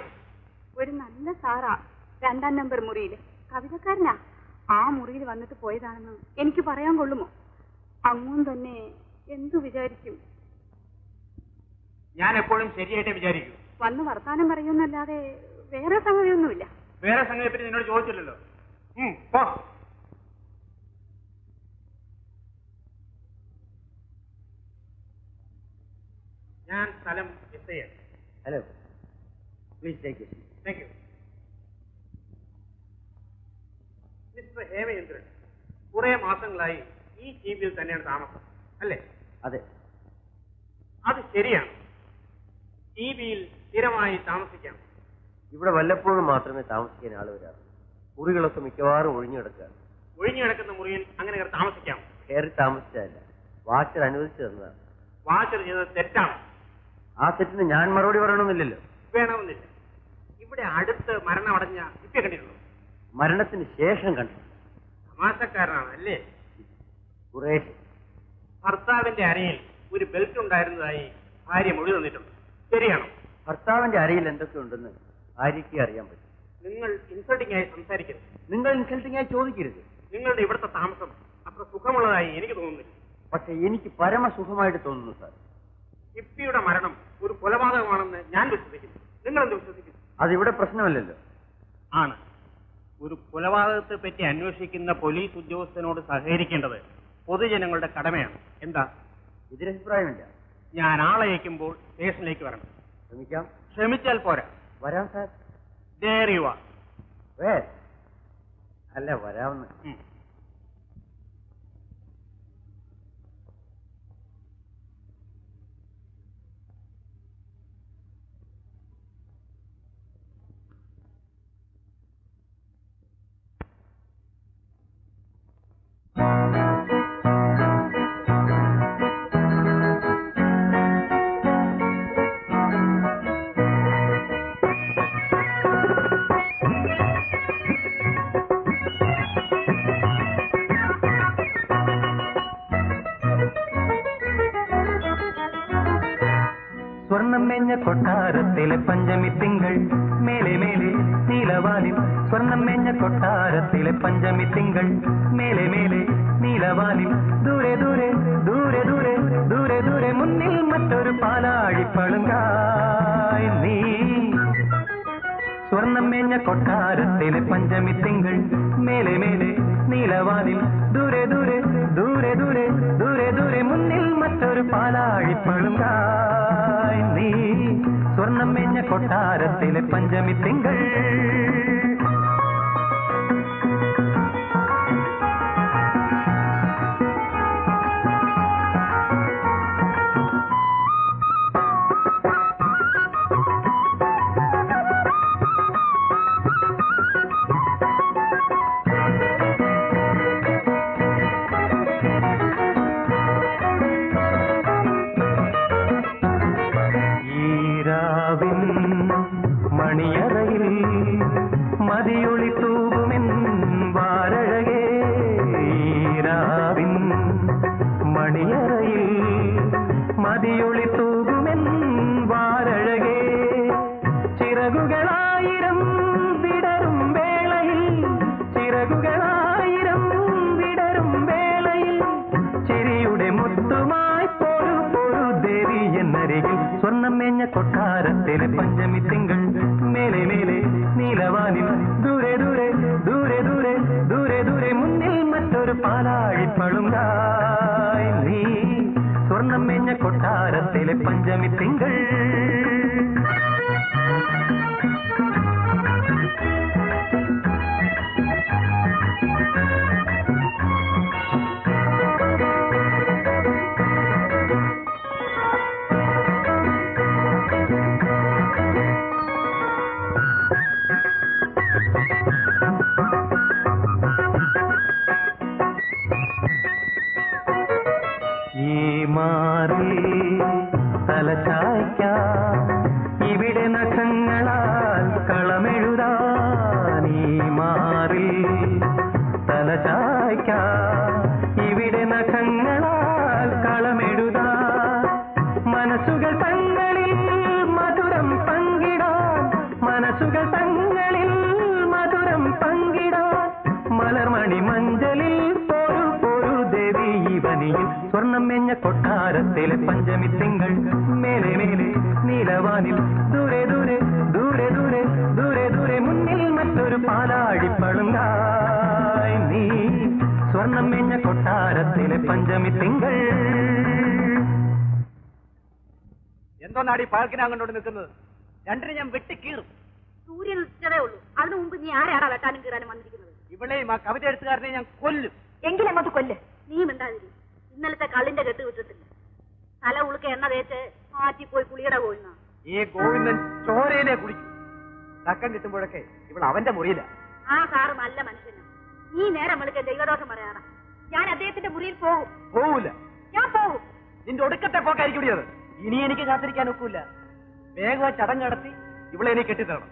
Speaker 5: ഒരു നല്ല സാറാ 2-ാം നമ്പർ മുറിയില്. കവിതക്കാരനാ. ആ മുറിയിൽ വന്നിട്ട് പോയതാണെന്ന് എനിക്ക് പറയാൻ കൊള്ളുമോ? അങ്ങും തന്നെ എന്തു വിചാരിക്കും?
Speaker 8: ഞാൻ എപ്പോഴും ശരിയായിട്ട് വിചാരിക്കും.
Speaker 5: വന്ന് വർത്താനം പറയുന്നല്ലാതെ വേറെ സംഗതിയൊന്നുമില്ല.
Speaker 8: വേറെ സംഗതിയെ പറ്റി നിന്നോട് ചോദിച്ചില്ലല്ലോ. പോ. ഞാൻ സ്ഥലം S I.
Speaker 1: Hello, please take it.
Speaker 8: Thank you. Mister Hemachandran കുറെ മാസങ്ങളായി ഈ ദ്വീപിൽ തന്നെയാണ് താമസം, അല്ലേ?
Speaker 1: അതെ.
Speaker 8: അത് ശരിയാണ്. ദ്വീപിൽ സ്ഥിരമായി താമസിക്കാം.
Speaker 1: ഇവിടെ വല്ലപ്പോഴും മാത്രമേ താമസിക്കാൻ ആള് വരാറുള്ളൂ. മുറികളൊക്കെ മിക്കവാറും ഒഴിഞ്ഞു കിടക്കുകയാണ്.
Speaker 8: ഒഴിഞ്ഞു കിടക്കുന്ന മുറിയിൽ അങ്ങനെ താമസിക്കാം?
Speaker 1: കയറി താമസിച്ചതല്ല, വാച്ചർ അനുവദിച്ചു തന്നതാണ്.
Speaker 8: വാച്ചർ ചെയ്തത് തെറ്റാണ്.
Speaker 1: ആ തെറ്റിന് ഞാൻ മറുപടി പറയണമെന്നില്ലല്ലോ.
Speaker 8: വേണമെന്നില്ല. ഇവിടെ അടുത്ത് മരണമടഞ്ഞ ഇപ്പൊ കണ്ടിട്ടുള്ളൂ?
Speaker 1: മരണത്തിന് ശേഷം കണ്ടു.
Speaker 8: തമാശക്കാരനാണ് അല്ലേ?
Speaker 1: കുറേശ്ശെ.
Speaker 8: ഭർത്താവിന്റെ അരയിൽ ഒരു ബെൽറ്റ് ഉണ്ടായിരുന്നതായി ഭാര്യ മൊഴി തന്നിട്ടുണ്ട്. ശരിയാണോ?
Speaker 1: ഭർത്താവിന്റെ അരയിൽ എന്തൊക്കെ ഉണ്ടെന്ന് ഭാര്യയ്ക്ക് അറിയാൻ പറ്റും.
Speaker 8: നിങ്ങൾ ഇൻസൾട്ടിംഗ് ആയി സംസാരിക്കരുത്.
Speaker 1: നിങ്ങൾ ഇൻസൾട്ടിംഗ് ആയി ചോദിക്കരുത്.
Speaker 8: നിങ്ങളുടെ ഇവിടുത്തെ താമസം അത്ര സുഖമുള്ളതായി എനിക്ക് തോന്നുന്നില്ല.
Speaker 1: പക്ഷെ എനിക്ക് പരമസുഖമായിട്ട് തോന്നുന്നു സാർ.
Speaker 8: ഹിപ്പിയുടെ മരണം ഒരു കൊലപാതകമാണെന്ന് ഞാൻ വിശ്വസിക്കുന്നു. നിങ്ങൾ എന്ത് വിശ്വസിക്കുന്നു?
Speaker 1: അതിവിടെ പ്രശ്നമല്ലല്ലോ.
Speaker 8: ആണ്. ഒരു കൊലപാതകത്തെ പറ്റി അന്വേഷിക്കുന്ന പോലീസ് ഉദ്യോഗസ്ഥനോട് സഹകരിക്കേണ്ടത് പൊതുജനങ്ങളുടെ കടമയാണ്. എന്താ?
Speaker 1: എതിരഭിപ്രായമില്ല.
Speaker 8: ഞാൻ ആളയക്കുമ്പോൾ സ്റ്റേഷനിലേക്ക് വരണം.
Speaker 1: ശ്രമിക്കാം.
Speaker 8: ശ്രമിച്ചാൽ പോരാ.
Speaker 1: വരാം സാർ.
Speaker 8: There you are.
Speaker 1: അല്ല, വരാമെന്ന്.
Speaker 7: സ്വർണ്ണമെഞ്ഞ കൊട്ടാരത്തിലെ പഞ്ചമി തിങ്കൾ മേലെ മേലെ നീലവാനിൽ സ്വർണ്ണമെഞ്ഞ കൊട്ടാരത്തിലെ പഞ്ചമി തിങ്കൾ മേലെ മേലെ നീലവാനിൽ ദൂരെ ദൂരെ ദൂരെ ദൂരെ ദൂരെ ദൂരെ മുന്നിൽ മറ്റൊരു പാലാഴിപ്പളുങ്കായി നീ സ്വർണ്ണമേഞ്ഞ കൊട്ടാരത്തിലെ പഞ്ചമി തിങ്കൾ മേലെ മേലെ നീലവാനിൽ ദൂരെ ദൂരെ ദൂരെ ദൂരെ ദൂരെ ദൂരെ മുന്നിൽ മറ്റൊരു പാലാഴിപ്പളുങ്കായി നീ സ്വർണ്ണമേഞ്ഞ കൊട്ടാരത്തിലെ പഞ്ചമി തിങ്കൾ മണിയറയിൽ മതിയൊളി തൂകുമെൻ വാരഴകേ ഈരാവിൻ മണിയറയിൽ മതിയൊളി തൂകുമെൻ വാരഴകേ ചിറകുകളായിരം വിടരും വേളയിൽ ചിറകുകളായിരം വിടരും വേളയിൽ ചിരിയുടെ മുത്തുമായി പൊരു പൊരു ദേവി എന്നരികിൽ സ്വർണ്ണമേഞ്ഞ കൊട്ടാരത്തിലെ പഞ്ചമി തിങ്കൾ മേലെ മേലെ നീലവാനിൽ ദൂരെ ദൂരെ ദൂരെ ദൂരെ ദൂരെ ദൂരെ മുന്നിൽ മറ്റൊരു പാലാഴിപ്പളുങ്കായി നീ സ്വർണ്ണമേഞ്ഞ കൊട്ടാരത്തിലെ പഞ്ചമി തിങ്കൾ ഈ മാറി തലചായ്ക്കാൻ ഇവിടെ നഖങ്ങളാൽ കളമെഴുതാൻ ഈ മാറി തലചായ്ക്കാൻ ഇവിടെ നഖങ്ങളാൽ കളമെഴുതാൻ മനസ്സുകൾ തങ്ങളിൽ മധുരം പങ്കിടാൻ മനസ്സുകൾ തങ്ങളിൽ മധുരം പങ്കിടാൻ മലർമണി മഞ്ചലിൽ പൊരു പൊരു ദേവി ഇവനിയിൽ സ്വർണ്ണമേഞ്ഞ കൊട്ടാരത്തിലെ പഞ്ചമി തിങ്കൾ മേലെ മേലെ നീലവാനിൽ ദൂരെ ദൂരെ ദൂരെ ദൂരെ ദൂരെ ദൂരെ മുന്നിൽ മറ്റൊരു പാലാഴിപ്പളുങ്കായി നീ സ്വർണ്ണമേഞ്ഞ കൊട്ടാരത്തിലെ പഞ്ചമി തിങ്കൾ
Speaker 8: എന്തോന്നാടി പാർക്കിനെ അങ്ങോട്ട് നിൽക്കുന്നത് രണ്ടിനെ ഞാൻ വെട്ടിക്കീറും
Speaker 3: സൂര്യൻ ഉച്ചതേ ഉള്ളൂ അതിനു മുമ്പ് നീ ആരാടാ വെട്ടാനും കീറാനും വന്നിരിക്കുന്നത്
Speaker 8: ഇവളെയും ആ കവിത എഴുത്തുകാരനെ ഞാൻ കൊല്ലും
Speaker 3: എങ്കിലങ്ങോട്ട് കൊല്ല് നീ മിണ്ടാതിരി ഇന്നലത്തെ കള്ളിന്റെ കെട്ട് വിട്ടിട്ടില്ല തല ഉളുക്ക എണ്ണ തേച്ച് മാറ്റിപ്പോയി കുളിയുടെ പോയിന്നാ
Speaker 8: ഈ ഗോവിന്ദൻ ചോരയിലെ കുടിക്കും തക്കം കിട്ടുമ്പോഴൊക്കെ ഇവൾ അവന്റെ മുറിയില്ല
Speaker 3: ആ സാറ് നല്ല മനുഷ്യനാ നീ നേരം വിളിക്കാൻ ദൈവദോഷം പറയാടാ ഞാൻ അദ്ദേഹത്തിന്റെ മുറിയിൽ പോകും
Speaker 8: പോവൂല
Speaker 3: ഞാൻ പോകും
Speaker 8: നിന്റെ ഒടുക്കത്തെ പോക്കായിരിക്കും അത് ഇനി എനിക്ക് കാത്തിരിക്കാൻ ഒക്കില്ല വേഗം ചടങ്ങ് നടത്തി ഇവളെ എനിക്ക് കെട്ടിത്തരണം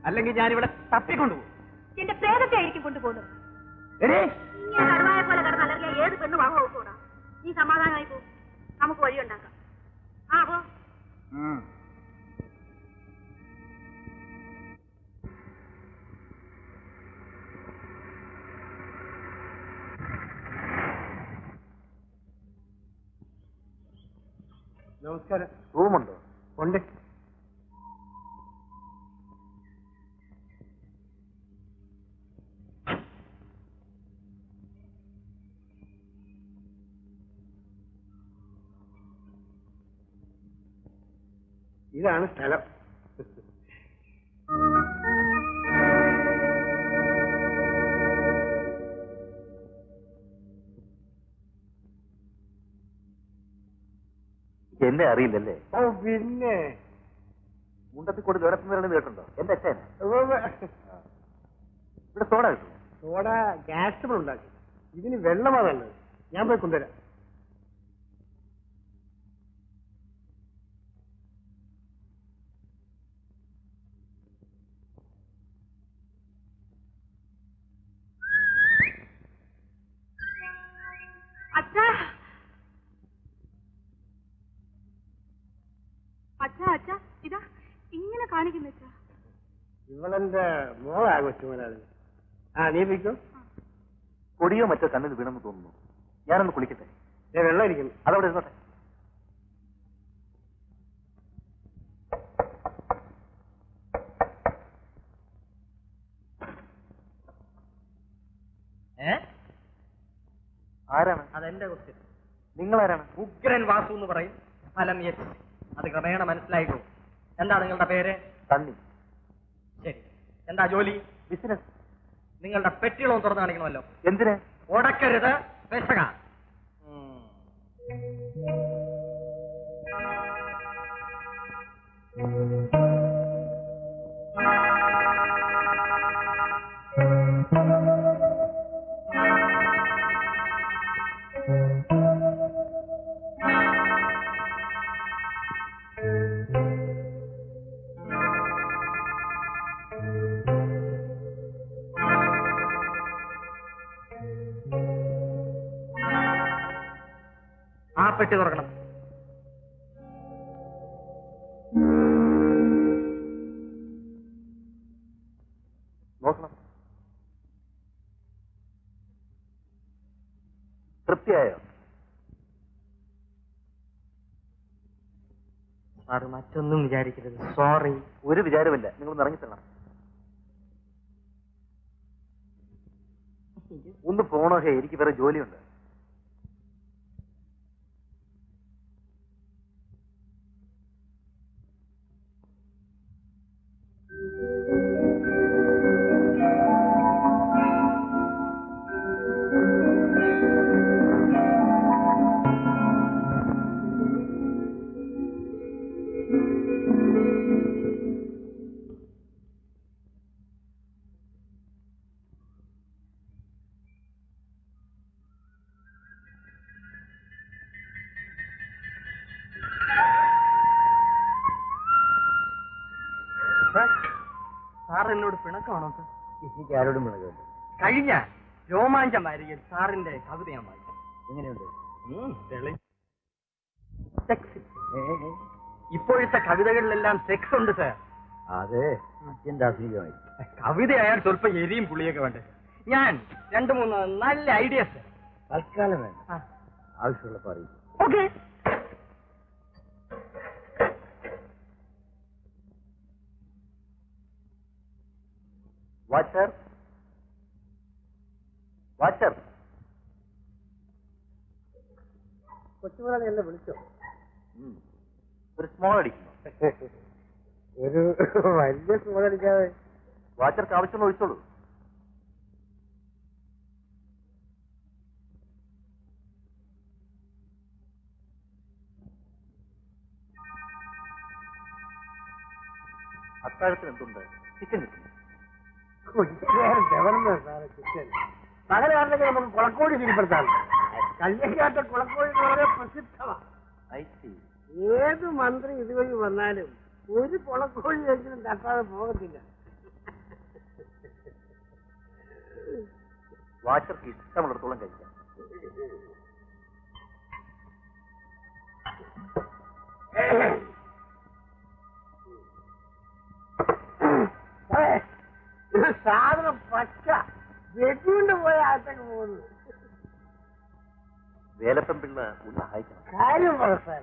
Speaker 8: അല്ലെങ്കിൽ ഞാൻ ഇവിടെ തപ്പിക്കൊണ്ടുപോകും
Speaker 3: എന്റെ പ്രേതത്തെ ആയിരിക്കും കൊണ്ടുപോകുന്നത് ഇങ്ങനെ കടുവായ പോലെ കിടന്നല്ലെങ്കിൽ ഏത് പെണ്ണ് വാങ്ങ നോക്കൂടാ നീ സമാധാനമായി പോകും നമുക്ക് വഴിയുണ്ടാക്കാം ആ പോ
Speaker 8: നമസ്കാരം റൂമുണ്ടോ ഉണ്ട് ഇതാണ് സ്ഥലം
Speaker 1: എന്നെ അറിയില്ലല്ലേ
Speaker 8: ഓ പിന്നെ
Speaker 1: മുണ്ടത്തിക്കൂടി ദൂരത്തുനിന്ന് കേട്ടുണ്ടോ എന്റെ അച്ഛൻ ഇവിടെ സോഡ കിട്ടും
Speaker 8: സോഡ ഗ്യാസ് ഉണ്ടാക്കി ഇതിന് വെള്ളമാണ് നല്ലത് ഞാൻ പോയി കൊണ്ടുവരാം
Speaker 5: അച്ഛാ അച്ഛാ ഇതാ ഇങ്ങനെ കാണിക്കുന്ന അച്ഛാ.
Speaker 2: ഇവളെന്റെ മോളാ കൊച്ചുമോനാണ്. ആ നീ പിടിക്കും.
Speaker 8: പൊടിയോ മറ്റോ കണ്ണിൽ വീണെന്ന് തോന്നുന്നു. ഞാനൊന്ന് കുളിക്കട്ടെ.
Speaker 2: വെള്ളം ഇരിക്കുന്നു.
Speaker 8: അതവിടെ ഇരുന്നോട്ടെ. ആരാണ്?
Speaker 6: അതെന്റെ ക്വസ്റ്റ്യൻ.
Speaker 8: നിങ്ങളാരാണ്?
Speaker 6: ഉഗ്രൻ വാസു എന്ന് പറയും. ഫലം യെസ്. അത് ക്രമേണ മനസ്സിലായിക്കോളും. എന്താ നിങ്ങളുടെ പേര്?
Speaker 8: തണ്ണി.
Speaker 6: ശരി. എന്താ ജോലി?
Speaker 8: ബിസിനസ്.
Speaker 6: നിങ്ങളുടെ പെട്ടികളൊന്നും തുറന്നു കാണിക്കണമല്ലോ.
Speaker 8: എന്തിന്?
Speaker 6: ഉടക്കരുത്, പെശക. ആ പെട്ടി തുറക്കണം.
Speaker 8: നോക്കണം. തൃപ്തിയായോ?
Speaker 6: സാറ് മറ്റൊന്നും വിചാരിക്കരുത്. സോറി.
Speaker 8: ഒരു വിചാരമില്ല. നിങ്ങളൊന്ന് ഇറങ്ങിത്തരണം. ഒന്ന് പോണോ? ഹേ, എനിക്ക് വേറെ ജോലിയുണ്ട്.
Speaker 6: സാർ എന്നോട് പിണക്കമാണോ സാർ?
Speaker 1: എനിക്ക് ആരോടും പിണക്കമില്ല.
Speaker 6: കഴിഞ്ഞ രോമാഞ്ചം വാരികയിൽ സാറിന്റെ കവിത ഞാൻ വായിച്ചു.
Speaker 1: എങ്ങനെയുണ്ട്?
Speaker 6: സെക്സ്. ഇപ്പോഴത്തെ കവിതകളിലെല്ലാം സെക്സ് ഉണ്ട് സാർ.
Speaker 1: അതെ, അത്യന്താധുനികമായി.
Speaker 6: കവിതയായാൽ സ്വല്പം എരിയും പുളിയൊക്കെ വേണ്ടേ. ഞാൻ 2-3 നല്ല ഐഡിയാസ്
Speaker 1: തൽക്കാലം വേണ്ട. ആവശ്യമുള്ളപ്പോൾ അറിയിക്കും.
Speaker 6: ഓക്കെ.
Speaker 8: Watcher, watcher.
Speaker 2: കൊച്ചുമോനാണ് എന്നെ വിളിച്ചോ?
Speaker 8: ഒരു സ്മോൾ അടിക്കുന്നു.
Speaker 2: ഒരു വലിയ സ്മോൾ അടിക്കാതെ.
Speaker 8: വാച്ചർക്ക് ആവശ്യമുള്ള ഒഴിച്ചോളൂ. അത്താഴത്തിന് എന്തുണ്ട്? ചിക്കൻ കിട്ടുന്നു.
Speaker 2: പകലാണെങ്കിൽ നമുക്ക് കുളക്കോഴി തിരിപ്പെടുത്താം. കല്യാണ കുളക്കോഴി എന്ന് വളരെ പ്രസിദ്ധമാണ്. ഏത് മന്ത്രി ഇതുവഴി വന്നാലും ഒരു കുളക്കോഴിയെങ്കിലും തട്ടാതെ പോകത്തില്ല.
Speaker 8: വാച്ചർക്ക് ഇഷ്ടമുള്ളിടത്തോളം കഴിക്കാം.
Speaker 2: സാധനം പച്ച വെട്ടിക്കൊണ്ട് പോയ ആറ്റക്ക് പോകുന്നു.
Speaker 8: വേലപ്പൻ പിള്ള ഒന്ന് സഹായിക്കണം.
Speaker 2: കാര്യം വളർത്താൻ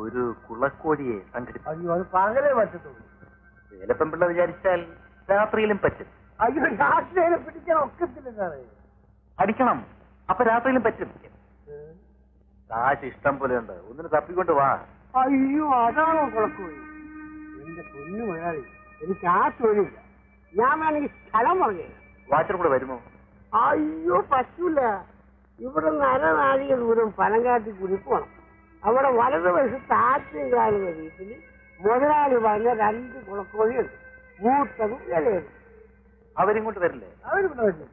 Speaker 8: ഒരു കുളക്കോഴിയെ സംഘടിപ്പിക്കും.
Speaker 2: അയ്യോ, അത് പകലേ പറ്റത്തുള്ളൂ.
Speaker 8: വേലപ്പൻ പിള്ള വിചാരിച്ചാൽ രാത്രിയിലും പറ്റും.
Speaker 2: അയ്യോ, രാത്രിയിലെ പിടിക്കാൻ ഒക്കത്തില്ല സാറേ.
Speaker 8: അടിക്കണം. അപ്പൊ രാത്രിയിലും പറ്റും. കാശ് ഇഷ്ടം പോലെ ഉണ്ട്. ഒന്നിന് തപ്പിക്കൊണ്ട് വാ.
Speaker 2: അയ്യോ, അതാണോ കുളക്കോഴി? എന്റെ പൊന്നു മലയാളി, എനിക്ക് ആ തൊഴിലില്ല. ഞാൻ വേണമെങ്കിൽ സ്ഥലം പറഞ്ഞു.
Speaker 8: വാച്ചർ കൂടെ വരുമോ?
Speaker 2: അയ്യോ, പറ്റൂല. ഇവിടെ അരനാഴിക ദൂരം പനങ്കാട്ടി കുരിപ്പോണം. അവിടെ വലതുവശത്ത് ആറ്റുകാലുന്ന വീട്ടിൽ മുതലാളി പറഞ്ഞ 2 കുളക്കോഴിയുണ്ട്. മൂത്തതും ഇലയും.
Speaker 8: അവരിങ്ങോട്ട് വരില്ലേ?
Speaker 2: അവരിവിടെ വരില്ല.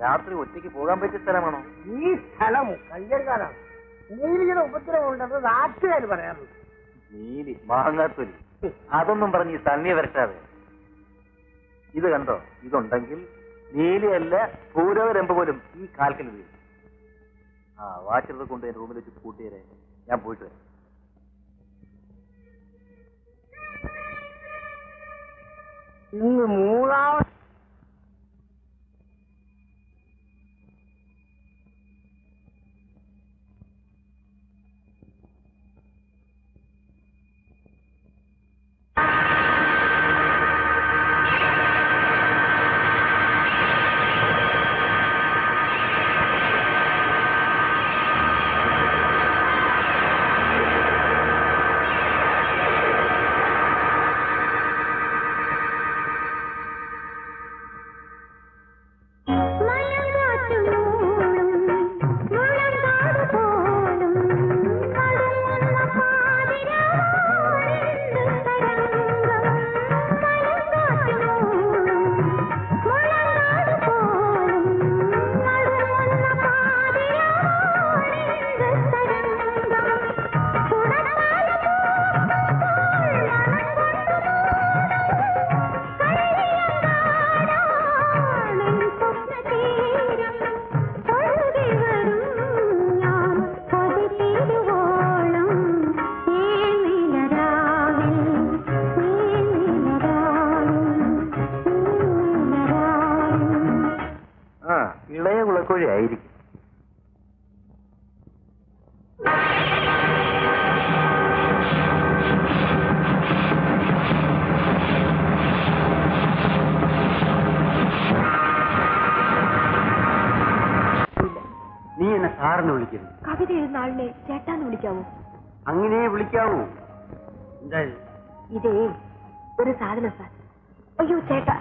Speaker 8: രാത്രി ഒറ്റയ്ക്ക് പോകാൻ പറ്റിയ സ്ഥലമാണോ?
Speaker 2: ഈ സ്ഥലം കല്യാണക്കാരാണ്. നീലിയുടെ ഉപദ്രവം ഉണ്ടെന്ന് നാട്ടുകാർ പറയാറുണ്ട്.
Speaker 8: നീലി മാങ്ങാത്തൊലി അതൊന്നും പറഞ്ഞ് ഈ തണ്ണിയെ വരട്ടാതെ. ഇത് കണ്ടോ? ഇതുണ്ടെങ്കിൽ നീലിയല്ല പൂരവരമ്പ് പോലും ഈ കാൽക്കൽ വീഴും. വാച്ചറത് കൊണ്ട് റൂമിൽ വെച്ച് പൂട്ടിയരെ. ഞാൻ പോയിട്ട് വരാം.
Speaker 2: ഇന്ന് മൂന്നാമത്
Speaker 8: ഇളയ കുളക്കോഴി ആയിരിക്കും.
Speaker 1: നീ എന്നെ സാറിന് വിളിക്കരുത്.
Speaker 3: കവിത എഴുതുന്ന ആളിനെ ചേട്ടാന്ന് വിളിക്കാവോ?
Speaker 1: അങ്ങനെ വിളിക്കാവൂ. എന്തായാലും
Speaker 3: ഇതേ ഒരു സാധനം സാർ. അയ്യോ ചേട്ടാ,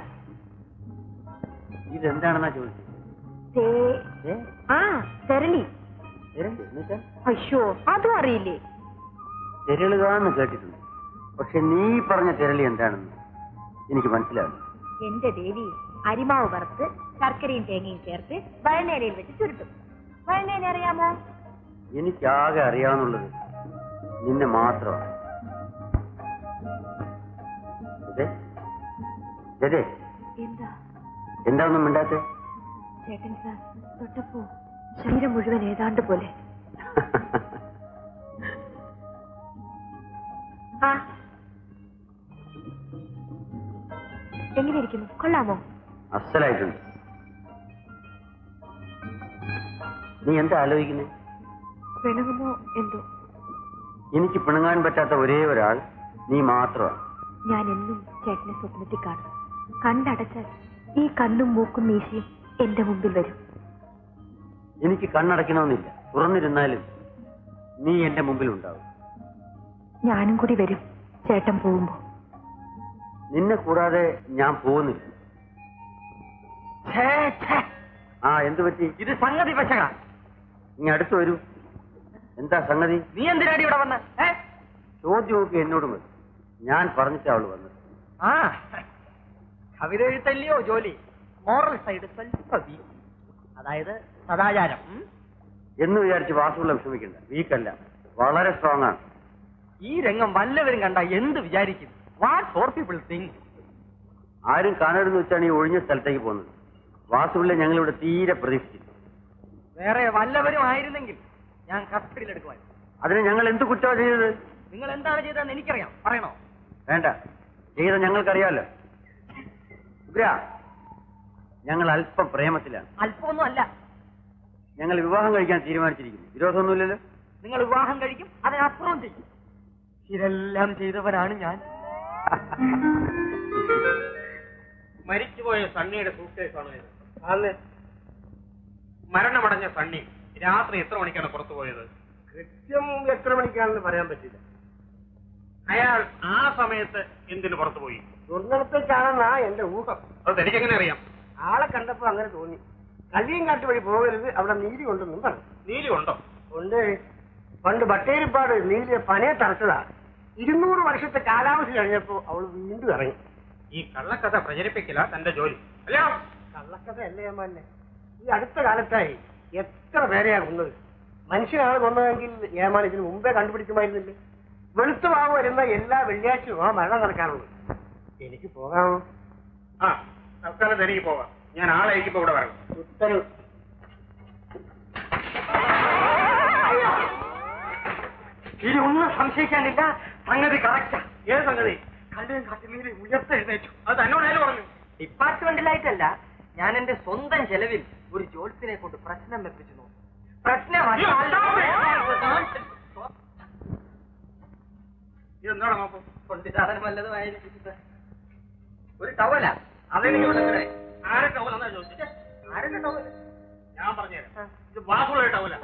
Speaker 1: ഇതെന്താണെന്നാ ചോദിച്ചത്?
Speaker 3: തെരളി.
Speaker 1: എന്നുവെച്ചാ
Speaker 3: അയ്യോ അതും അറിയില്ലേ?
Speaker 1: തെരളുകാന്ന് കേട്ടിട്ടുണ്ട്. പക്ഷെ നീ പറഞ്ഞ തെരളി എന്താണെന്ന് എനിക്ക് മനസ്സിലാവും.
Speaker 3: എന്റെ ദേവി, അരിമാവ് വറുത്ത് ശർക്കരയും തേങ്ങയും ചേർത്ത് വഴനേലയിൽ വെച്ച് ചുരുട്ടും. വഴനേല അറിയാമോ?
Speaker 1: എനിക്കാകെ അറിയാവുന്നുള്ളത് നിന്നെ മാത്രമാണ്.
Speaker 3: എന്താ
Speaker 1: എന്താ ഒന്നും മിണ്ടാത്തെ?
Speaker 3: ചേട്ടൻ സാർ തൊട്ടപ്പോ ശരീരം മുഴുവൻ ഏതാണ്ട് പോലെ. എങ്ങനെ ഇരിക്കുന്നു? കൊള്ളാമോ?
Speaker 1: അസലായിട്ടുണ്ട്. നീ എന്താ ആലോചിക്കുന്നേ?
Speaker 3: പിണങ്ങുമോ എന്തോ.
Speaker 1: എനിക്ക് പിണങ്ങാൻ പറ്റാത്ത ഒരേ ഒരാൾ നീ മാത്രമാണ്.
Speaker 3: ഞാൻ എന്നും ചേട്ടനെ സ്വപ്നത്തിൽ കാണും. കണ്ടടച്ചാൽ ഈ കണ്ണും മൂക്കും മീശയും എന്റെ മുമ്പിൽ വരും.
Speaker 1: എനിക്ക് കണ്ണടയ്ക്കണമെന്നില്ല. തുറന്നിരുന്നാലും നീ എന്റെ മുമ്പിൽ ഉണ്ടാവും.
Speaker 3: ഞാനും കൂടി വരും ചേട്ടൻ പോകുമ്പോ.
Speaker 1: നിന്നെ കൂടാതെ ഞാൻ പോകുന്നില്ല. എന്തു പറ്റി?
Speaker 4: ഇത് സംഗതി പശക.
Speaker 1: നീ അടുത്ത് വരൂ. എന്താ സംഗതി?
Speaker 4: നീ എന്തിനാടി ഇവിടെ വന്ന?
Speaker 1: ചോദ്യമൊക്കെ എന്നോട് മതി. ഞാൻ പറഞ്ഞിട്ടാ അവള് വന്നത്.
Speaker 4: കവിത എഴുത്തല്ലയോ ജോലി. മോറൽ സൈഡ് സ്വല്പ വീക്ക്. അതായത് സദാചാരം
Speaker 1: എന്ന് വിചാരിച്ച് വാസുള്ള വിഷമിക്കണ്ട. വീക്കല്ല, വളരെ സ്ട്രോങ് ആണ്.
Speaker 4: ഈ രംഗം വല്ലവരും കണ്ട എന്ത് വിചാരിക്കും? What for people think?
Speaker 1: ആരും കാണരുതെന്ന് വെച്ചാണ് ഈ ഒഴിഞ്ഞ സ്ഥലത്തേക്ക് പോകുന്നത്. വാസുവിലെ ഞങ്ങളിവിടെ തീരെ പ്രതീക്ഷിച്ചില്ല.
Speaker 4: വേറെ വല്ലവരും ആയിരുന്നെങ്കിൽ ഞാൻ കസ്റ്റഡിയിലെടുക്കുവാൻ.
Speaker 1: അതിന് ഞങ്ങൾ എന്ത് കുറ്റമാണ് ചെയ്തത്?
Speaker 4: നിങ്ങൾ എന്താണ് ചെയ്തതെന്ന് എനിക്കറിയാം. പറയണോ?
Speaker 1: വേണ്ട, ചെയ്ത ഞങ്ങൾക്കറിയാമല്ലോ. ഞങ്ങൾ അല്പം പ്രേമത്തിലാണ്.
Speaker 4: അല്പമൊന്നും അല്ല.
Speaker 1: ഞങ്ങൾ വിവാഹം കഴിക്കാൻ തീരുമാനിച്ചിരിക്കുന്നു. വിരോധമൊന്നുമില്ലല്ലോ?
Speaker 4: നിങ്ങൾ വിവാഹം കഴിക്കും, അതിനപ്പുറം ചെയ്യും. ഇതെല്ലാം ചെയ്തവനാണ് ഞാൻ.
Speaker 9: മരിച്ചുപോയ സണ്ണിയുടെ സൂട്ട്കേസാണോ ഇത്? അതെ. മരണമടഞ്ഞ സണ്ണി രാത്രി എത്ര മണിക്കാണ് പുറത്തു പോയത്?
Speaker 2: കൃത്യം എത്ര മണിക്കാണെന്ന് പറയാൻ പറ്റില്ല.
Speaker 9: അയാൾ ആ സമയത്ത് എന്തിനു പുറത്തു പോയി?
Speaker 2: ദുർനടത്തേക്കാണെന്നാ എന്റെ ഊഹം.
Speaker 9: അത് എനിക്കെങ്ങനെ അറിയാം?
Speaker 2: ആളെ കണ്ടപ്പോ അങ്ങനെ തോന്നി. കള്ളിയങ്കാട്ട് വഴി പോകരുത്, അവിടെ നീലി കൊണ്ടെന്നും പറഞ്ഞു.
Speaker 9: നീലി ഉണ്ടോ?
Speaker 2: ഉണ്ട്. പണ്ട് ബട്ടേരിപ്പാട് നീലിയെ പനയെ തറച്ചതാ. 200 വർഷത്തെ കാലാവധി കഴിഞ്ഞപ്പോ അവൾ വീണ്ടും ഇറങ്ങി.
Speaker 9: ഈ കള്ളക്കഥ പ്രചരിപ്പിക്കില്ല തന്റെ ജോലി അല്ലയോ?
Speaker 2: കള്ളക്കഥ അല്ലേ അമ്മന്നെ. ഈ അടുത്ത കാലത്തായി എത്ര പേരെയാ കൊന്നത്. മനുഷ്യനാണ് കൊന്നതെങ്കിൽ ഏമാൻ ഇതിന് മുമ്പേ കണ്ടുപിടിക്കുമായിരുന്നില്ലേ? വെളുത്തു വാങ്ങു വരുന്ന എല്ലാ വെള്ളിയാഴ്ചയും ആ മരണം നടക്കാറുള്ളൂ. എനിക്ക് പോകാമോ?
Speaker 9: തൽക്കാലം എനിക്ക് പോകാം. ഞാൻ ആളായിരിക്കുമ്പോ ഇവിടെ വരണം.
Speaker 2: ഉത്തരവ്.
Speaker 4: ഇനി ഒന്നും സംശയിക്കാനില്ല. സംഗതി കറക്റ്റാ.
Speaker 9: ഏത് സംഗതി?
Speaker 6: കല്ലേം കാട്ടിൽ ഉയർത്തെഴുന്നേറ്റു. അത് തന്നോടായാലും പറഞ്ഞു.
Speaker 4: ഡിപ്പാർട്ട്മെന്റിലായിട്ടല്ല, ഞാൻ എന്റെ സ്വന്തം ചെലവിൽ ഒരു ജോത്സ്യനെ കൊണ്ട് പ്രശ്നം വെപ്പിച്ചു നോക്കി. പ്രശ്നമല്ല.
Speaker 6: ഇതെന്താണ് നോക്കും?
Speaker 4: കൊണ്ട് സാധനം വല്ലതുമായിരിക്കും. ഒരു ടവല അതെനിക്ക് ഇവിടെ.
Speaker 6: ആരെ ടവൽ എന്നാ ചോദിച്ചത്?
Speaker 4: ആരുടെ ടവല?
Speaker 6: ഞാൻ പറഞ്ഞുതരാം. ഇത് വാസുള്ള ടവല.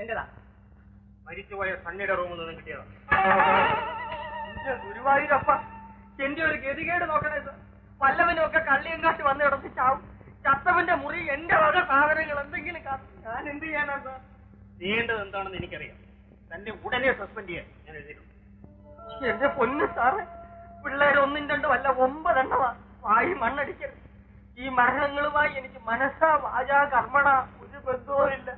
Speaker 4: എന്റേതാ?
Speaker 6: മരിച്ചുപോയ സണ്ണിയുടെ റൂമിൽ നിന്നും കിട്ടിയതാ.
Speaker 4: ഗുരുവായൂരപ്പ, എന്റെ ഒരു ഗതികേട് നോക്കണേ സാർ. വല്ലവനും ഒക്കെ കള്ളിയങ്കാട്ട് വന്ന് കിടന്ന് ചാവും. ചത്തവന്റെ മുറി എന്റെ വക സാധനങ്ങൾ എന്തെങ്കിലും ഞാൻ എന്ത് ചെയ്യാനാ സാർ?
Speaker 6: ചെയ്യേണ്ടത് എന്താണെന്ന് എനിക്കറിയാം. തന്നെ ഉടനെ സസ്പെൻഡ് ചെയ്യാൻ ഞാൻ എഴുതിയിട്ടുണ്ട്.
Speaker 4: എന്റെ പൊന്ന് സാറ്, പിള്ളേർ ഒന്നും രണ്ടും അല്ല 9 എണ്ണമാ. വായി മണ്ണടിക്കരുത്. ഈ മരണങ്ങളുമായി എനിക്ക് മനസ്സാ വാചാ കർമ്മണ ഒരു ബന്ധവും ഇല്ല.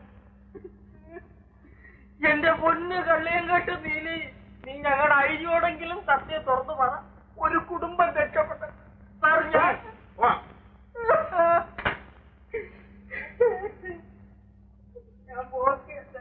Speaker 4: എന്റെ പൊന്ന് കള്ളിയങ്കാട്ട് നീലി, നീ ഞങ്ങളുടെ അഴിയോടെങ്കിലും സത്യം തുറന്നു പറ. ഒരു കുടുംബം രക്ഷപ്പെട്ട സാർ. ഞാൻ പോകേണ്ട.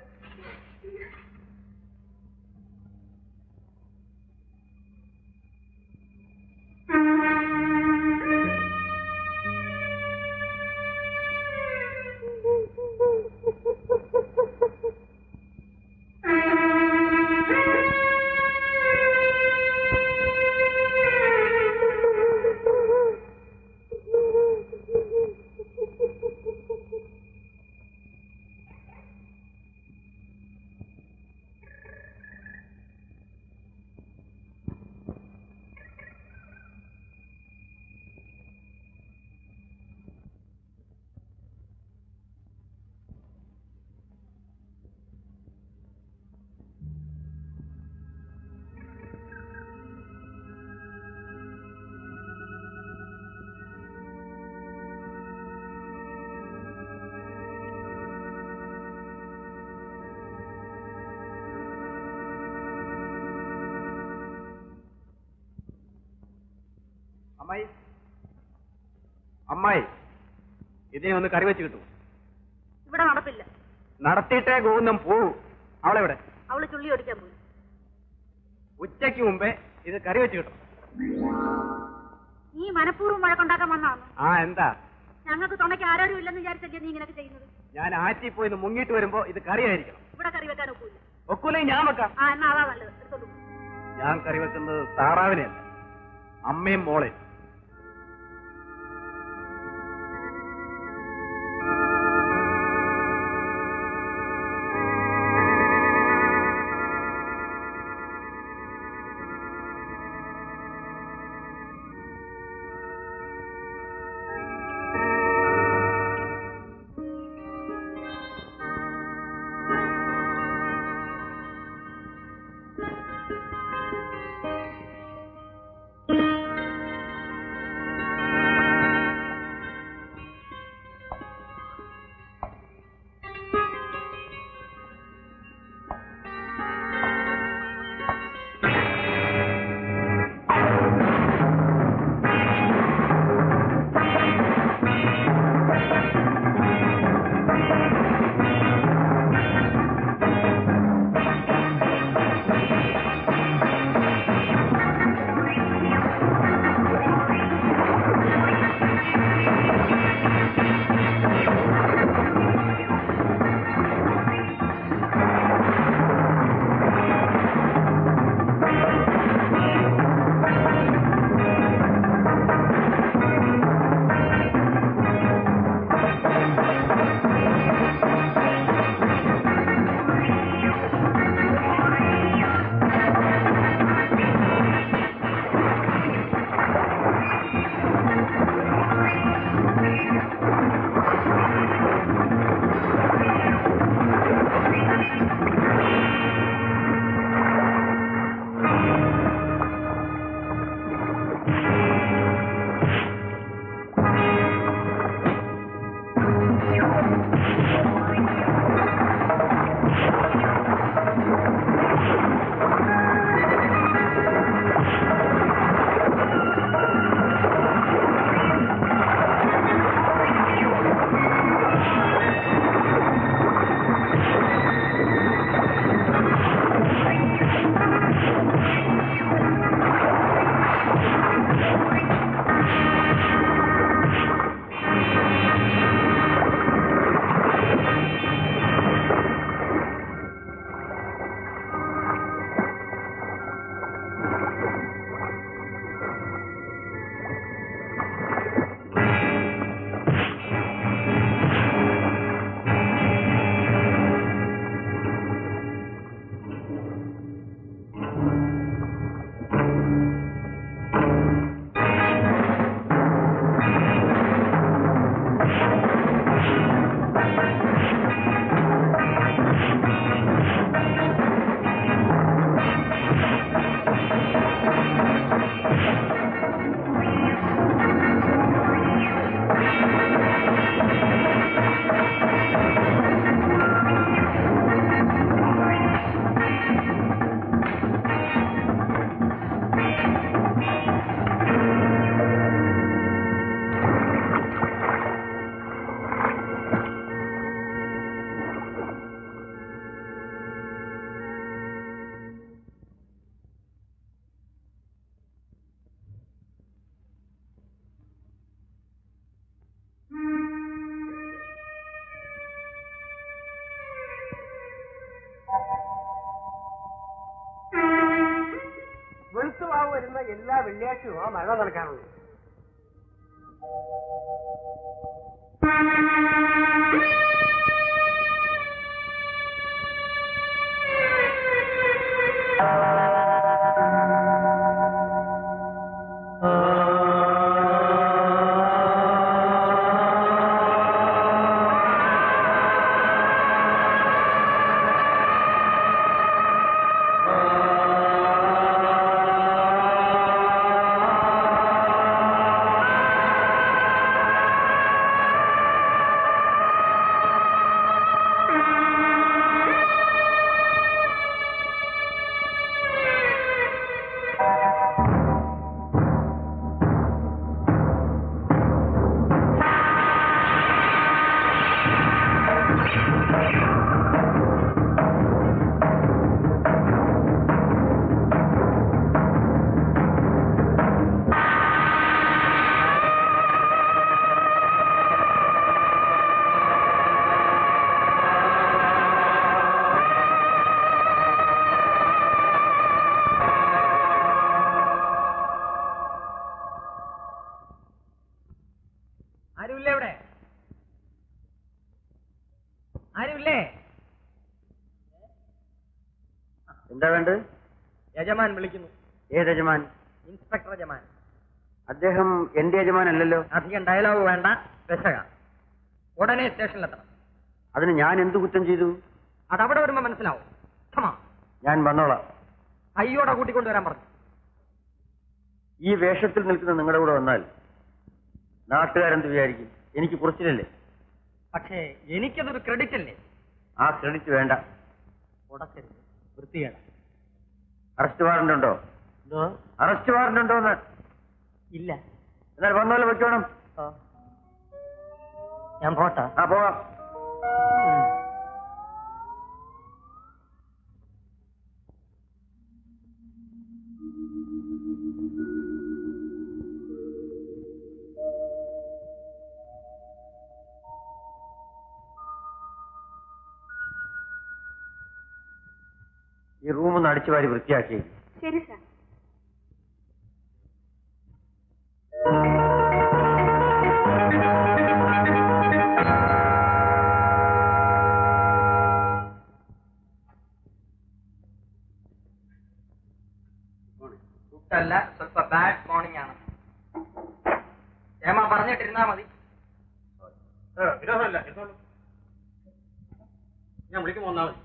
Speaker 6: അമ്മായി, അമ്മായി, ഇതിനെ ഒന്ന് കറി വെച്ച് കിട്ടും.
Speaker 3: ഇവിടെ നടപ്പില്ല.
Speaker 6: നടത്തിയിട്ടേ ഗോവിന്ദം പോവും. അവളെവിടെ?
Speaker 3: അവള് ചുള്ളി ഓടിക്കാൻ പോയി.
Speaker 6: ഉച്ചയ്ക്ക് മുമ്പേ ഇത് കറി വെച്ച് കിട്ടും.
Speaker 3: നീ മനഃപൂർവ്വം വഴക്കുണ്ടാക്കാൻ വന്നാണ്.
Speaker 6: ആ, എന്താ?
Speaker 3: ഞങ്ങൾക്ക് തുണയ്ക്ക് ആരോരും ഇല്ലെന്ന് വിചാരിച്ചല്ലേ നീ ഇങ്ങനെയൊക്കെ ചെയ്യുന്നത്?
Speaker 6: ഞാൻ ആറ്റി പോയി മുങ്ങിട്ട് വരുമ്പോ ഇത് കറിയായിരിക്കണം.
Speaker 3: ഇവിടെ കറി വെക്കാൻ ഒക്കില്ല.
Speaker 6: ഒക്കൂലേ ഞാൻ വെക്കാം.
Speaker 3: ആ, എന്നാ അതാ നല്ലത്. എടുത്തോളൂ.
Speaker 6: ഞാൻ കറി വെക്കുന്നത് താറാവിനെയല്ല, അമ്മയും മോളെയും.
Speaker 4: എല്ലാ വെള്ളിയാഴ്ചയും ആ മഴ നടക്കാറുണ്ട്.
Speaker 1: എന്താ വേണ്ടത്?
Speaker 4: യജമാൻ വിളിക്കുന്നു.
Speaker 1: ഏത് യജമാൻ?
Speaker 4: ഇൻസ്പെക്ടർ യജമാൻ.
Speaker 1: അദ്ദേഹം എന്റെ യജമാനല്ലല്ലോ.
Speaker 4: അധികം ഡയലോഗ് വേണ്ട, പെശക. ഉടനെ സ്റ്റേഷനിലെത്തണം.
Speaker 1: അതിന് ഞാൻ എന്ത് കുറ്റം ചെയ്തു?
Speaker 4: അതവിടെ വരുമ്പോ മനസ്സിലാവും.
Speaker 1: ഞാൻ വന്നോളാം.
Speaker 4: അയ്യോടെ കൂട്ടിക്കൊണ്ടുവരാൻ പറഞ്ഞു.
Speaker 1: ഈ വേഷത്തിൽ നിൽക്കുന്ന നിങ്ങളുടെ കൂടെ വന്നാൽ നാട്ടുകാരെന്ത് വിചാരിക്കും? എനിക്ക് കുറച്ചില്ലല്ലേ?
Speaker 4: പക്ഷേ എനിക്കതൊരു ക്രെഡിറ്റ് അല്ലേ?
Speaker 1: ആ ക്രെഡിറ്റ് വേണ്ട.
Speaker 4: ഉടക്കരുത്, വൃത്തികേട്.
Speaker 1: അറസ്റ്റ് വാറന്റ് ഉണ്ടോ? അറസ്റ്റ് വാറന്റ് ഉണ്ടോന്ന്?
Speaker 4: ഇല്ല.
Speaker 1: എന്നാൽ വന്നോലെ വെക്കണം.
Speaker 4: ഞാൻ പോട്ടാ.
Speaker 1: ആ പോവാം. ഈ റൂമൊന്ന് അടിച്ചു വാരി വൃത്തിയാക്കി.
Speaker 5: ശരി സാർ.
Speaker 4: ഫുഡല്ല, ಸ್ವಲ್ಪ ബാഡ് മോർണിംഗ് ആണ്. ഏമാ പറഞ്ഞിട്ടിരുന്നാ മതി.
Speaker 9: വിരോധമല്ല, ഞാൻ വിളിക്കുമ്പോ വന്നാൽ മതി.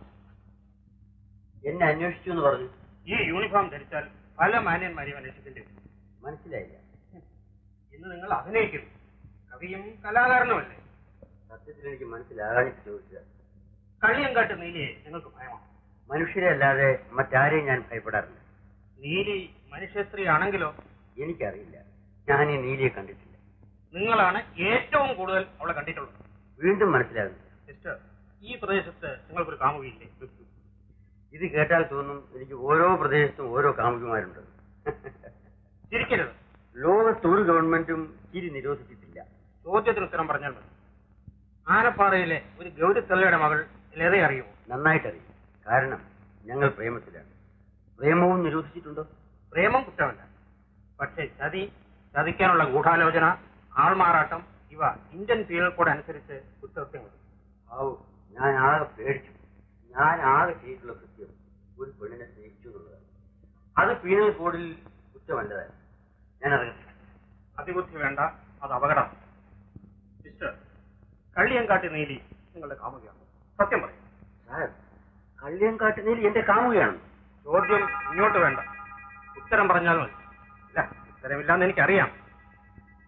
Speaker 1: എന്നെ അന്വേഷിച്ചു എന്ന് പറഞ്ഞു.
Speaker 9: ഈ യൂണിഫോം ധരിച്ചാൽ പല മാന്യന്മാരെയും അന്വേഷിക്കേണ്ടി വരും.
Speaker 1: മനസ്സിലായില്ല.
Speaker 9: ഇന്ന് നിങ്ങൾ അഭിനയിക്കുന്നു, കവിയും കലാകാരനുമല്ലേ?
Speaker 1: സത്യത്തിൽ എനിക്ക് മനസ്സിലാകാനിട്ട് ചോദിച്ചത്.
Speaker 9: കള്ളിയങ്കാട്ട് നീലിയെ നിങ്ങൾക്ക് ഭയമാണ്?
Speaker 1: മനുഷ്യരെ അല്ലാതെ മറ്റാരെയും ഞാൻ ഭയപ്പെടാറില്ല.
Speaker 9: നീലി മനുഷ്യ സ്ത്രീ ആണെങ്കിലോ?
Speaker 1: എനിക്കറിയില്ല. ഞാൻ ഈ നീലിയെ കണ്ടിട്ടില്ല.
Speaker 9: നിങ്ങളാണ് ഏറ്റവും കൂടുതൽ അവളെ കണ്ടിട്ടുള്ളത്.
Speaker 1: വീണ്ടും മനസ്സിലാകുന്നു.
Speaker 9: സിസ്റ്റർ, ഈ പ്രദേശത്ത് നിങ്ങൾക്കൊരു കാമുകയില്ലേ?
Speaker 1: ഇത് കേട്ടാൽ തോന്നും എനിക്ക് ഓരോ പ്രദേശത്തും ഓരോ കാമുകിമാരുണ്ട്.
Speaker 9: ചിരിക്കരുത്.
Speaker 1: ലോകത്ത് ഒരു ഗവൺമെന്റും ചിരി നിരോധിച്ചിട്ടില്ല.
Speaker 9: ചോദ്യത്തിന് ഉത്തരം പറഞ്ഞാൽ മതി. ആനപ്പാറയിലെ ഒരു ഗൗരിത്തള്ളയുടെ മകൾ ലതയെ അറിയുമോ?
Speaker 1: നന്നായിട്ടറിയും. കാരണം ഞങ്ങൾ പ്രേമത്തിലാണ്. പ്രേമവും നിരോധിച്ചിട്ടുണ്ടോ?
Speaker 9: പ്രേമം കുറ്റമല്ല. പക്ഷേ ചതിക്കാനുള്ള ഗൂഢാലോചന, ആൾമാറാട്ടം ഇവ ഇന്ത്യൻ പീനൽ കോഡ് അനുസരിച്ച് കുറ്റകൃത്യങ്ങളുണ്ട്.
Speaker 1: ഞാൻ ആകെ പേടിച്ചു. ഞാൻ ആകെ ചെയ്തിട്ടുള്ള കൃത്യം ഒരു പെണ്ണിനെ സ്നേഹിച്ചു എന്നുള്ളതാണ്. അത് പീനൽ കോഡിൽ കുറ്റമല്ലതാണ്. ഞാൻ അറിയാം.
Speaker 9: അതിബുദ്ധി വേണ്ട, അത് അപകടം. സിസ്റ്റർ, കള്ളിയങ്കാട്ട് നീലി നിങ്ങളുടെ കാമുകയാണ്. സത്യം പറയും.
Speaker 1: സാർ, കള്ളിയങ്കാട്ട് നീലി എന്റെ കാമുകയാണ്.
Speaker 9: ചോദ്യം ഇങ്ങോട്ട് വേണ്ട, ഉത്തരം പറഞ്ഞാൽ മതി. ഇല്ല, ഉത്തരമില്ലാന്ന് എനിക്കറിയാം.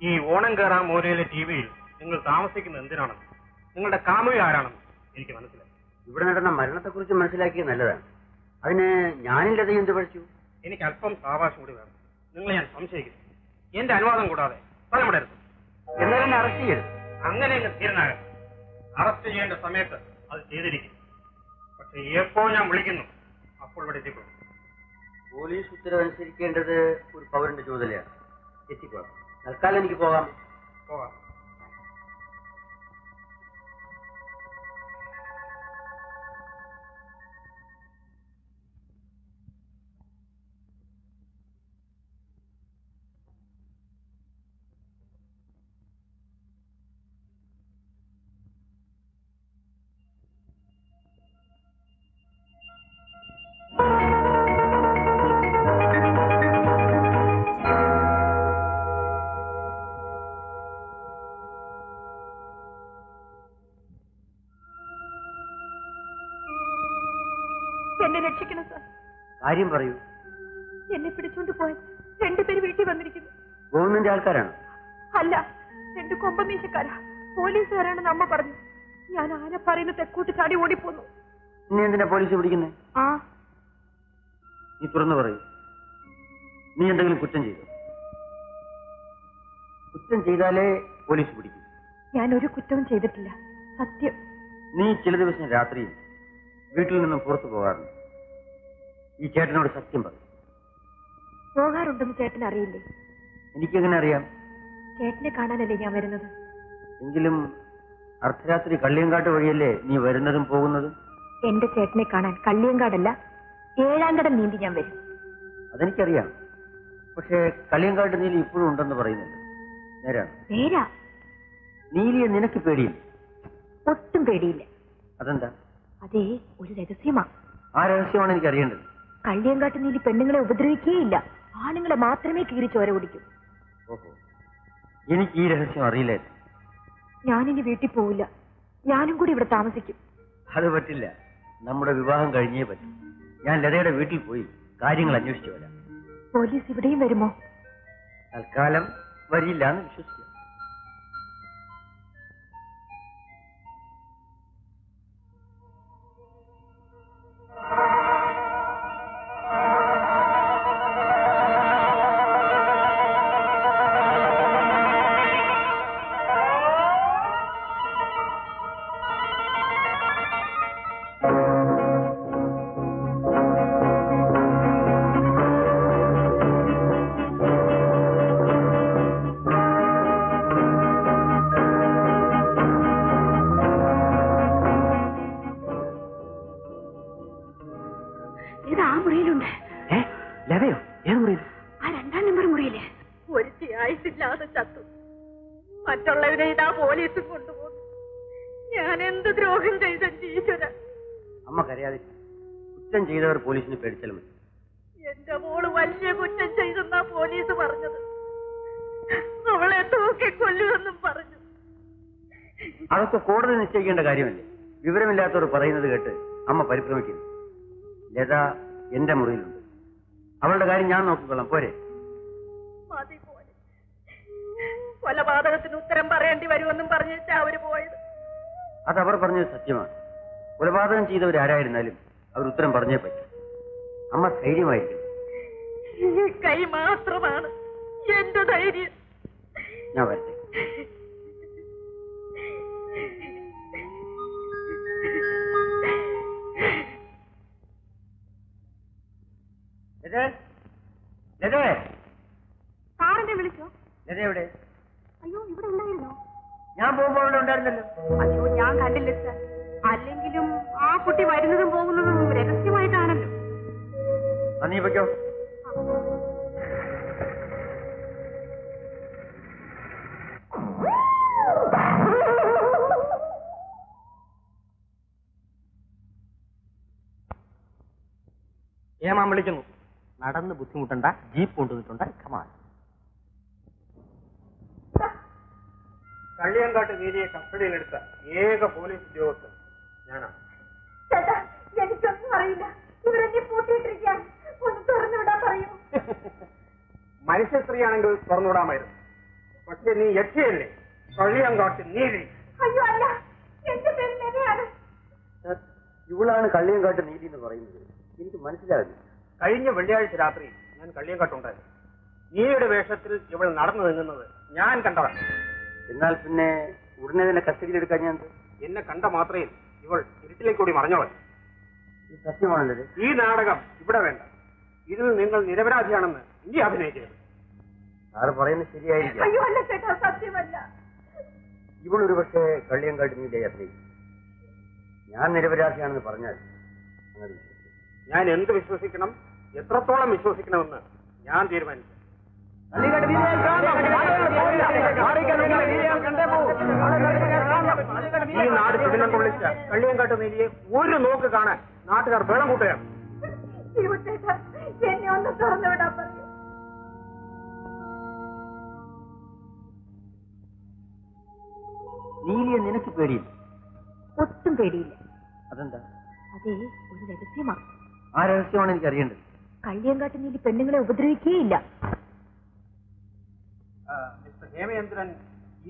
Speaker 9: ഈ ഓണം കയറാൻ മോരയിലെ ടിവിയിൽ നിങ്ങൾ താമസിക്കുന്നത് എന്തിനാണെന്ന്, നിങ്ങളുടെ കാമുക ആരാണെന്ന് എനിക്ക് മനസ്സിലായി.
Speaker 1: ഇവിടെ നടന്ന മരണത്തെക്കുറിച്ച് മനസ്സിലാക്കിയത് നല്ലതാണ്. അതിന് ഞാനില്ലത് എന്ത് പഠിച്ചു?
Speaker 9: എനിക്ക് അല്പം സാവകാശം കൂടി വേണം. നിങ്ങളെ ഞാൻ സംശയിക്കുന്നു. എന്റെ അനുവാദം കൂടാതെ സ്ഥലമിടരുത്.
Speaker 1: എന്നാൽ എന്നെ അറസ്റ്റ് ചെയ്യരുത്.
Speaker 9: അങ്ങനെ തീരുമാനം. അറസ്റ്റ് ചെയ്യേണ്ട സമയത്ത് അത് ചെയ്തിരിക്കും. പക്ഷെ എപ്പോ ഞാൻ വിളിക്കുന്നു അപ്പോൾ ഇവിടെ എത്തിക്കൊള്ളും.
Speaker 1: പോലീസ് ഉത്തരവനുസരിക്കേണ്ടത് ഒരു പൗരന്റെ ചുമതലയാണ്. എത്തിക്കോളാം. തൽക്കാലം എനിക്ക് പോകാം.
Speaker 9: പോകാം.
Speaker 3: എന്നെ രക്ഷിക്കണം സാർ.
Speaker 1: കാര്യം പറയൂ.
Speaker 3: എന്നെ പിടിച്ചോണ്ട് പോയി 2 പേര് വീട്ടിൽ വന്നിരിക്കുന്നു.
Speaker 1: ഗവൺമെന്റ് ആൾക്കാരാണ്?
Speaker 3: അല്ല, 2 കൊമ്പമീശക്കാരാ. പോലീസുകാരാണെന്ന് അമ്മ പറഞ്ഞു. ഞാൻ ആന പറയുന്ന തെക്കൂട്ട് ചാടി ഓടിപ്പോന്നു.
Speaker 1: നീ എന്തിനാ പോലീസ് പിടിക്കുന്നേ?
Speaker 3: ആ,
Speaker 1: നീ തുറന്നു പറയൂ. നീ എന്തെങ്കിലും കുറ്റം ചെയ്തോ? കുറ്റം ചെയ്താലേ പോലീസ് പിടിക്കും.
Speaker 3: ഞാൻ ഒരു കുറ്റവും ചെയ്തിട്ടില്ല, സത്യം.
Speaker 1: നീ ചില ദിവസം രാത്രിയിൽ വീട്ടിൽ നിന്നും പുറത്തു പോകാറുണ്ട്. ഈ ചേട്ടനോട് സത്യം പറയും.
Speaker 3: പോകാറുണ്ടെന്ന് ചേട്ടൻ അറിയില്ലേ?
Speaker 1: എനിക്കെങ്ങനെ അറിയാം?
Speaker 3: ചേട്ടനെ കാണാനല്ലേ ഞാൻ വരുന്നത്.
Speaker 1: എങ്കിലും അർദ്ധരാത്രി കള്ളിയങ്കാട്ട് വഴിയല്ലേ നീ വരുന്നതും പോകുന്നതും?
Speaker 3: എന്റെ ചേട്ടനെ കാണാൻ കള്ളിയങ്കാടല്ല, ഏഴാങ്കടം നീന്തി ഞാൻ വരും.
Speaker 1: അതെനിക്കറിയാം. പക്ഷേ കള്ളിയങ്കാട്ട് നീലി ഇപ്പോഴും ഉണ്ടെന്ന് പറയുന്നുണ്ട്. നേരാണ്?
Speaker 3: നേരാ.
Speaker 1: നീലിയെ നിനക്ക് പേടിയില്ല?
Speaker 3: ഒട്ടും പേടിയില്ല.
Speaker 1: അതെന്താ?
Speaker 3: അതേ ഒരു രഹസ്യമാ.
Speaker 1: ആ രഹസ്യമാണ് എനിക്ക് അറിയേണ്ടത്.
Speaker 3: കള്ളിയങ്കാട്ട് നീലി പെണ്ണുങ്ങളെ ഉപദ്രവിക്കുകയില്ല, ആണുങ്ങളെ മാത്രമേ കീറി ചോര കുടിക്കൂ.
Speaker 1: ഓഹോ, എനിക്ക് ഈ രഹസ്യം അറിയില്ലായിരുന്നു.
Speaker 3: ഞാനിനി വീട്ടിൽ പോവില്ല, ഞാനും കൂടി ഇവിടെ താമസിക്കും.
Speaker 1: അത് പറ്റില്ല. നമ്മുടെ വിവാഹം കഴിഞ്ഞേ പറ്റും. ഞാൻ ലതയുടെ വീട്ടിൽ പോയി കാര്യങ്ങൾ അന്വേഷിച്ചു വരാം.
Speaker 3: പോലീസ് ഇവിടെയും വരുമോ?
Speaker 1: തൽക്കാലം വരില്ല എന്ന് വിശ്വസിക്കാം.
Speaker 3: മറ്റുള്ളവരെ ഇതാ പോലീസും കൊണ്ടുപോകും. ഞാൻ എന്ത് ദ്രോഹം ചെയ്ത ഈശ്വര.
Speaker 1: അമ്മ കരയാതെ. കുറ്റം ചെയ്തവർ പോലീസിനെ പേടിച്ചാൽ മതി.
Speaker 3: എന്റെ മോള് വലിയ കുറ്റം ചെയ്തെന്നാ പോലീസ് പറഞ്ഞത്. അവളെ തൂക്കിക്കൊല്ലുമെന്നും പറഞ്ഞു.
Speaker 1: അതൊക്കെ കോടതി നിശ്ചയിക്കേണ്ട കാര്യമല്ലേ? വിവരമില്ലാത്തവർ പറയുന്നത് കേട്ട് അമ്മ പരിഭ്രമിക്കുന്നു. ലത എന്റെ മുറിയിലുണ്ട്. അവളുടെ കാര്യം ഞാൻ നോക്കിക്കൊള്ളാം. പോരെ?
Speaker 3: മതി പോലെ. കൊലപാതകത്തിന് ഉത്തരം പറയേണ്ടി വരുമെന്നും പറഞ്ഞിട്ടാ അവര് പോയത്.
Speaker 1: അതവർ പറഞ്ഞത് സത്യമാണ്. കൊലപാതകം ചെയ്തവരാരായിരുന്നാലും അവർ ഉത്തരം പറഞ്ഞേ പറ്റും. അമ്മ ധൈര്യമായിരിക്കും.
Speaker 3: ഈ കൈ മാത്രമാണ് എന്റെ ധൈര്യം.
Speaker 1: ഞാൻ വരട്ടെ.
Speaker 3: സാറിനെ വിളിച്ചോ?
Speaker 1: എവിടെ?
Speaker 3: അയ്യോ, ഇവിടെ ഉണ്ടായിരുന്നോ?
Speaker 1: ഞാൻ പോകുമ്പോൾ അവിടെ ഉണ്ടായിരുന്നല്ലോ.
Speaker 3: അയ്യോ, ഞാൻ കണ്ടില്ല സാർ. അല്ലെങ്കിലും ആ കുട്ടി വരുന്നതും പോകുന്നതും രഹസ്യമായിട്ടാണല്ലോ.
Speaker 1: നീ വെക്കോ.
Speaker 9: ഏമാൻ വിളിക്കുന്നു.
Speaker 8: നടന്ന് ബുദ്ധിമുട്ടണ്ട, ജീപ്പ് കൊണ്ടുവന്നിട്ടുണ്ട്. കമാൻ.
Speaker 9: കള്ളിയങ്കാട്ട് നീലിയെ കസ്റ്റഡിയിലെടുത്ത ഏക പോലീസ് ഉദ്യോഗസ്ഥൻ ഞാനാണ്.
Speaker 3: ചേട്ടാ, എനിക്കൊന്നും അറിയില്ല. ഇവരെന്നെ പൂട്ടിയിട്ടിരിക്കാൻ ഒന്ന് തുറന്നുവിടാൻ പറയൂ.
Speaker 9: മനുഷ്യ സ്ത്രീയാണെങ്കിൽ തുറന്നുവിടാമായിരുന്നു. പക്ഷെ നീ യക്ഷിയല്ലേ? കള്ളിയങ്കാട്ട് നീലി.
Speaker 3: അയ്യോ അല്ല, എന്റെ പേര് ലതയാണ്.
Speaker 1: ഇവളാണ് കള്ളിയങ്കാട്ട് നീലി എന്ന് പറയുന്നത്. എനിക്ക് മനസ്സിലാവില്ല.
Speaker 9: കഴിഞ്ഞ വെള്ളിയാഴ്ച രാത്രി ഞാൻ കള്ളിയങ്കാട്ടുണ്ടായിരുന്നു. നീലിയുടെ വേഷത്തിൽ ഇവൾ നടന്നു നീങ്ങുന്നത് ഞാൻ കണ്ടതാണ്.
Speaker 1: എന്നാൽ പിന്നെ ഉടനെ തന്നെ കസ്റ്റഡിയിലെടുക്കാൻ ഞാൻ
Speaker 9: എന്നെ കണ്ട മാത്രയിൽ ഇവൾ ഇരുട്ടിലേക്ക് കൂടി മറഞ്ഞവൾ.
Speaker 1: ഇത് സത്യമാണല്ലേ?
Speaker 9: ഈ നാടകം ഇവിടെ വേണ്ട. ഇതിൽ നിങ്ങൾ നിരപരാധിയാണെന്ന് ഇനി അഭിനയിക്കരുത്.
Speaker 1: സാറ് പറയുന്നത് ശരിയായിരിക്കും.
Speaker 3: അയ്യോ അല്ല ചേട്ടാ, സത്യമല്ല.
Speaker 1: ഇവളൊരു പക്ഷേ കള്ളിയങ്കാട്ട് നീലിയെ അഭിനയിക്കും. ഞാൻ നിരപരാധിയാണെന്ന് പറഞ്ഞാൽ അങ്ങനെ വിശ്വസിക്കും.
Speaker 9: ഞാൻ എന്ത് വിശ്വസിക്കണം, എത്രത്തോളം വിശ്വസിക്കണമെന്ന് ഞാൻ തീരുമാനിക്കും. ഈ നാട് ചുവനം കൊള്ളിച്ച കള്ളിയങ്കാട്ട് നീലിയെ ഒരു നോക്ക് കാണാൻ നാട്ടുകാർ വേളം കൂട്ടുകയാണ്.
Speaker 3: ചേട്ടാ, എന്നെ ഒന്ന് തുറന്നുവിടാൻ പറയൂ.
Speaker 1: നീലിയെ നിനക്ക് പേടിയില്ല?
Speaker 3: ഒട്ടും പേടിയില്ല.
Speaker 1: അതെന്താ?
Speaker 3: അതേ ഒരു രഹസ്യമാ.
Speaker 1: ആ രഹസ്യമാണ് എനിക്ക് അറിയേണ്ടത്.
Speaker 3: കള്ളിയങ്കാട്ട് നീലി പെണ്ണുങ്ങളെ ഉപദ്രവിക്കുകയില്ല.
Speaker 9: മിസ്റ്റർ ഹേമചന്ദ്രൻ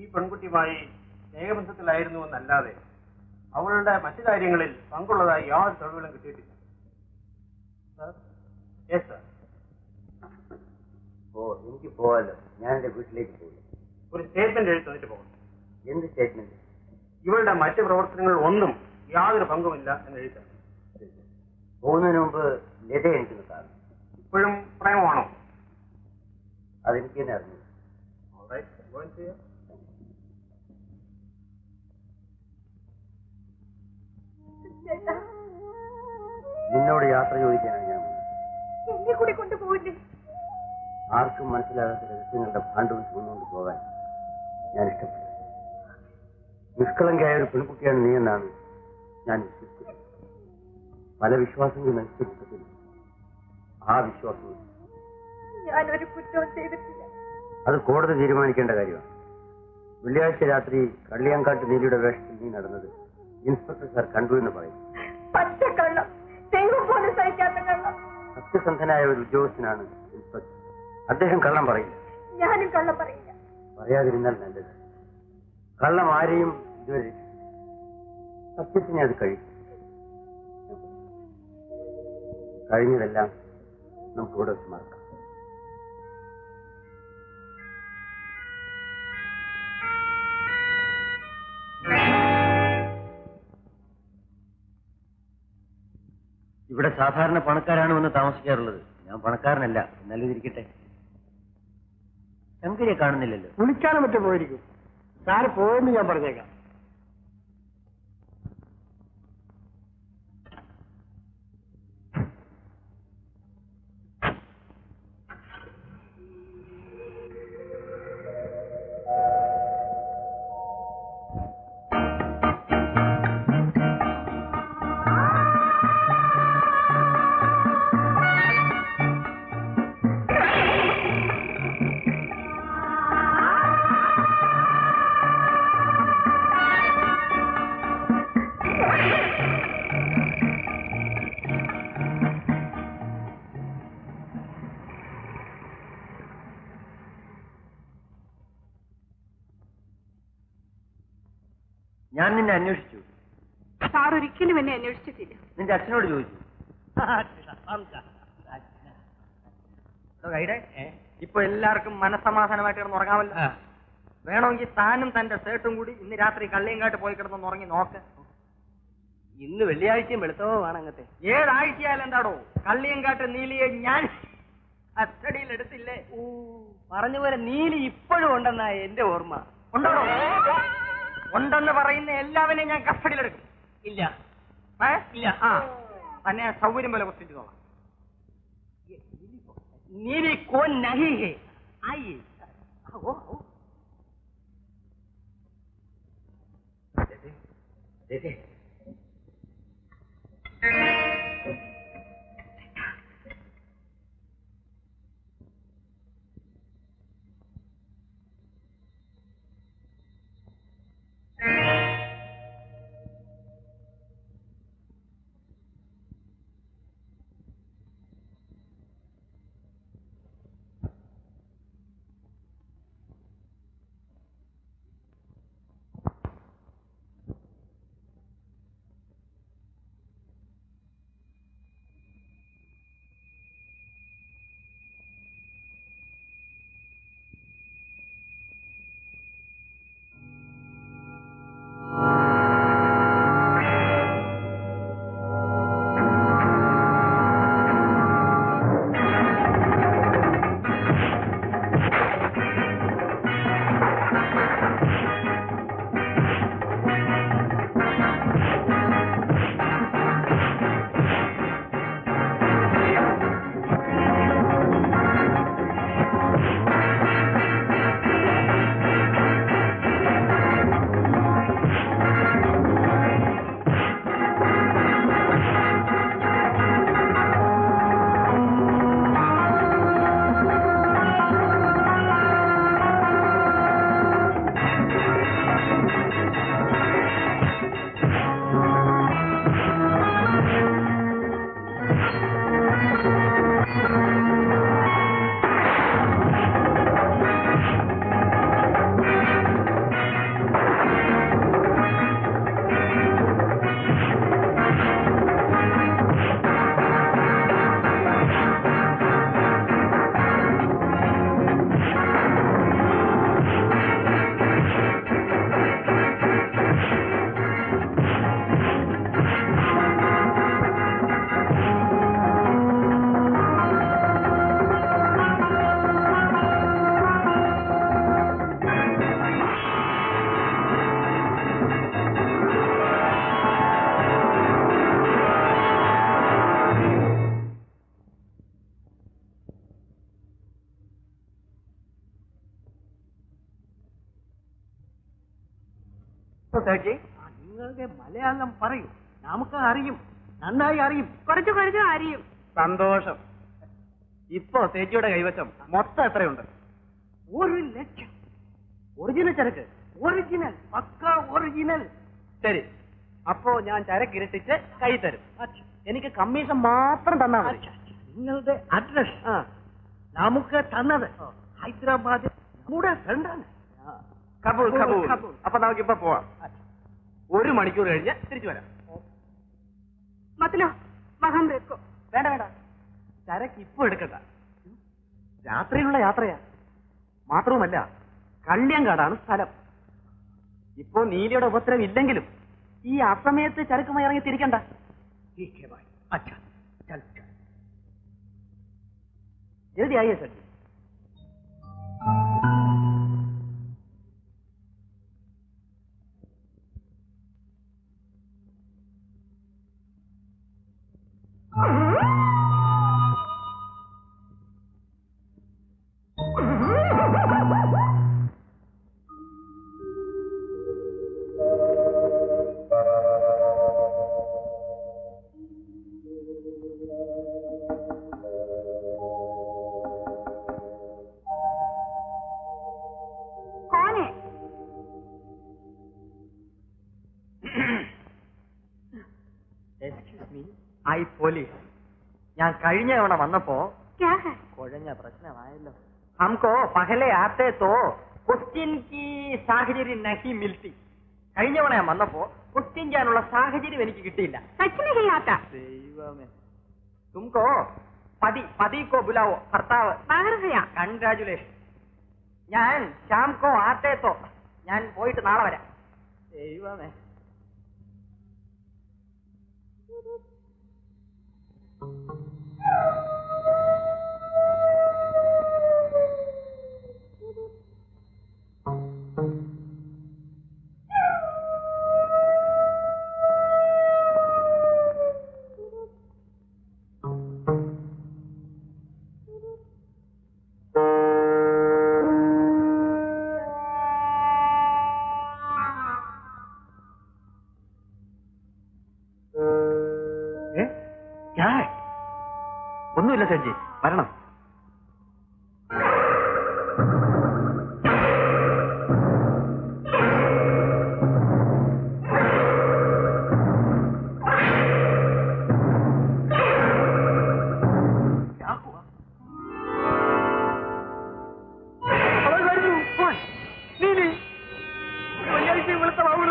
Speaker 9: ഈ പെൺകുട്ടിയുമായി സ്നേഹബന്ധത്തിലായിരുന്നു എന്നല്ലാതെ അവളുടെ മറ്റു കാര്യങ്ങളിൽ പങ്കുള്ളതായി യാതൊരു തെളിവുകളും കിട്ടിയിട്ടില്ല.
Speaker 1: ഓ, എനിക്ക് പോവാലോ. ഞാൻ എന്റെ വീട്ടിലേക്ക് പോകും.
Speaker 9: ഒരു സ്റ്റേറ്റ്മെന്റ് എഴുതി തന്നിട്ട് പോകണം.
Speaker 1: എന്ത് സ്റ്റേറ്റ്മെന്റ്?
Speaker 9: ഇവളുടെ മറ്റു പ്രവർത്തനങ്ങളിൽ ഒന്നും യാതൊരു പങ്കുമില്ല എന്ന് എഴുതി.
Speaker 1: പോകുന്നതിന് മുമ്പ് ലത എനിക്കൊന്ന് കാണും.
Speaker 9: ഇപ്പോഴും പ്രേമമാണോ?
Speaker 1: അതെനിക്ക് തന്നെ അറിഞ്ഞു. നിന്നോട് യാത്ര ചോദിക്കാനാണ് ഞാൻ.
Speaker 3: എന്നെ കൂടി കൊണ്ടുപോയില്ലേ?
Speaker 1: ആർക്കും മനസ്സിലാകാത്ത രഹസ്യങ്ങളുടെ ഭാണ്ഡവും ചുമന്നുകൊണ്ട് പോകാൻ ഞാൻ ഇഷ്ടപ്പെട്ടു. നിഷ്കളങ്കയായ ഒരു പെൺകുട്ടിയാണ് നീ എന്നാണ് ഞാൻ വിശ്വസിക്കുന്നത്. പല വിശ്വാസങ്ങളും നശിച്ചിട്ടുണ്ട്. ആ വിശ്വാസം
Speaker 3: ഞാനൊരു കുറ്റവും ചെയ്തിട്ടില്ല.
Speaker 1: അത് കോടതി തീരുമാനിക്കേണ്ട കാര്യമാണ്. വെള്ളിയാഴ്ച രാത്രി കള്ളിയാങ്കാട്ട് നീലിയുടെ വേഷത്തിൽ നീ നടന്നത് ഇൻസ്പെക്ടർ സാർ കണ്ടു എന്ന് പറയും.
Speaker 3: പച്ചക്കള്ളം, ദൈവം പോലും സഹിക്കാത്ത കള്ളം.
Speaker 1: സത്യസന്ധനായ ഒരു ഉദ്യോഗസ്ഥനാണ് ഇൻസ്പെക്ടർ. അദ്ദേഹം കള്ളം പറയില്ല.
Speaker 3: ഞാനും കള്ളം പറയില്ല.
Speaker 1: പറയാതിരുന്നാൽ നല്ലത്. കള്ളം ആരെയും ഇതുവരെ സത്യത്തിനെ അത് കഴിയും. കഴിഞ്ഞതെല്ലാം നമുക്കിവിടെ വെച്ച് മറക്കാം. ഇവിടെ സാധാരണ പണക്കാരാണ് വന്ന് താമസിക്കാറുള്ളത്. ഞാൻ പണക്കാരനല്ല. എന്നാലും ഇതിരിക്കട്ടെ. ശങ്കരിയെ കാണുന്നില്ലല്ലോ.
Speaker 6: കുളിക്കാനും മറ്റും പോയിരിക്കും. സാറ് പോയെന്ന് ഞാൻ പറഞ്ഞേക്കാം.
Speaker 1: ഞാൻ നിന്നെ അന്വേഷിച്ചു.
Speaker 5: സാർ ഒരിക്കലും എന്നെ അന്വേഷിച്ചിട്ടില്ല.
Speaker 1: നിന്റെ അച്ഛനോട് ചോദിച്ചു.
Speaker 4: ഇപ്പൊ എല്ലാവർക്കും മനസ്സമാധാനമായിട്ട് കിടന്ന് ഉറങ്ങാമല്ലോ. വേണമെങ്കിൽ താനും തന്റെ സേട്ടും കൂടി ഇന്ന് രാത്രി കള്ളിയങ്കാട്ട് പോയി കിടന്ന് ഉറങ്ങി നോക്ക്.
Speaker 6: ഇന്ന് വെള്ളിയാഴ്ചയും വെളുത്തവുമാണ് അങ്ങത്തെ.
Speaker 4: ഏഴാഴ്ചയാലും എന്താടോ കള്ളിയങ്കാട്ട് നീലിയെ ഞാൻ കസ്റ്റഡിയിൽ എടുത്തില്ലേ?
Speaker 6: പറഞ്ഞ പോലെ നീലി ഇപ്പോഴും ഉണ്ടെന്നാ എന്റെ ഓർമ്മ.
Speaker 4: ഉണ്ടോ? ഉണ്ടെന്ന് പറയുന്ന എല്ലാവരെയും ഞാൻ കസ്റ്റഡിയിലെടുക്കും.
Speaker 6: ഇല്ല
Speaker 4: ഇല്ല. ആ തന്നെ സൗകര്യം പോലെ കുത്തിച്ചോളാം.
Speaker 6: നീലി കോൻ നഹി ഹേ. ആയി
Speaker 4: സേർജി നിങ്ങളുടെ മലയാളം പറയൂ, നമുക്ക് അറിയും, നന്നായി അറിയും.
Speaker 5: കുറച്ചു കുറച്ചു അറിയും.
Speaker 4: സന്തോഷം. ഇപ്പോ സേജിയുടെ കൈവശം മൊത്തം എത്രയുണ്ട്? 1,00,000. ഒറിജിനൽ ചരക്ക്, ഒറിജിനൽ, പക്ക ഒറിജിനൽ. ശരി, അപ്പോ ഞാൻ ചരക്ക് ഇരട്ടിച്ച് കൈ തരും. എനിക്ക് കമ്മീഷൻ മാത്രം തന്നാൽ മതി. നിങ്ങളുടെ അഡ്രസ് നമുക്ക് തന്നത് ഹൈദരാബാദ് നമ്മുടെ ഫ്രണ്ടാണ്. കബൂൾ കബൂൾ. അപ്പൊ നമുക്കിപ്പോ പോവാം. 1 മണിക്കൂർ കഴിഞ്ഞ് തിരിച്ചു വരാം.
Speaker 5: മതലോ വഹാം രഖോ.
Speaker 4: വേണ്ട വേണ്ട, ചരക്ക് ഇപ്പൊ എടുക്കണ്ട. രാത്രിയിലുള്ള യാത്രയാ. മാത്രവുമല്ല, കള്ളിയങ്കാടാണ് സ്ഥലം. ഇപ്പോ നീലിയുടെ ഉപദ്രവം ഇല്ലെങ്കിലും ഈ അസമയത്ത് ചരക്കുമായി ഇറങ്ങി തിരിക്കണ്ട. ജൽദി ആയിേ സർ. I police. ഞാൻ കഴിഞ്ഞ തവണ വന്നപ്പോ കുഴഞ്ഞ പ്രശ്നമായല്ലോ. ഹംകോ പഹലെ ആത്തെ തോ ക്വസ്റ്റ്യൻ കി സാഹചര്യം നഹി മിൽത്തി. കഴിഞ്ഞ തവണ ഞാൻ വന്നപ്പോ ക്വസ്റ്റ്യൻ ചെയ്യാനുള്ള സാഹചര്യം എനിക്ക് കിട്ടിയില്ല. ദൈവമേ. തുംകോ പതിക്കോ ബുലാവോ ഭർത്താവ്. കൺഗ്രാജുലേഷൻ. ഞാൻ ശ്യാംകോ ആത്തെ തോ. ഞാൻ പോയിട്ട് നാളെ വരാം. ദൈവമേ. ഒന്നുമില്ല സജ്ജി, വരണം.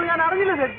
Speaker 4: ഞാൻ അറിഞ്ഞില്ല സജ്ജി.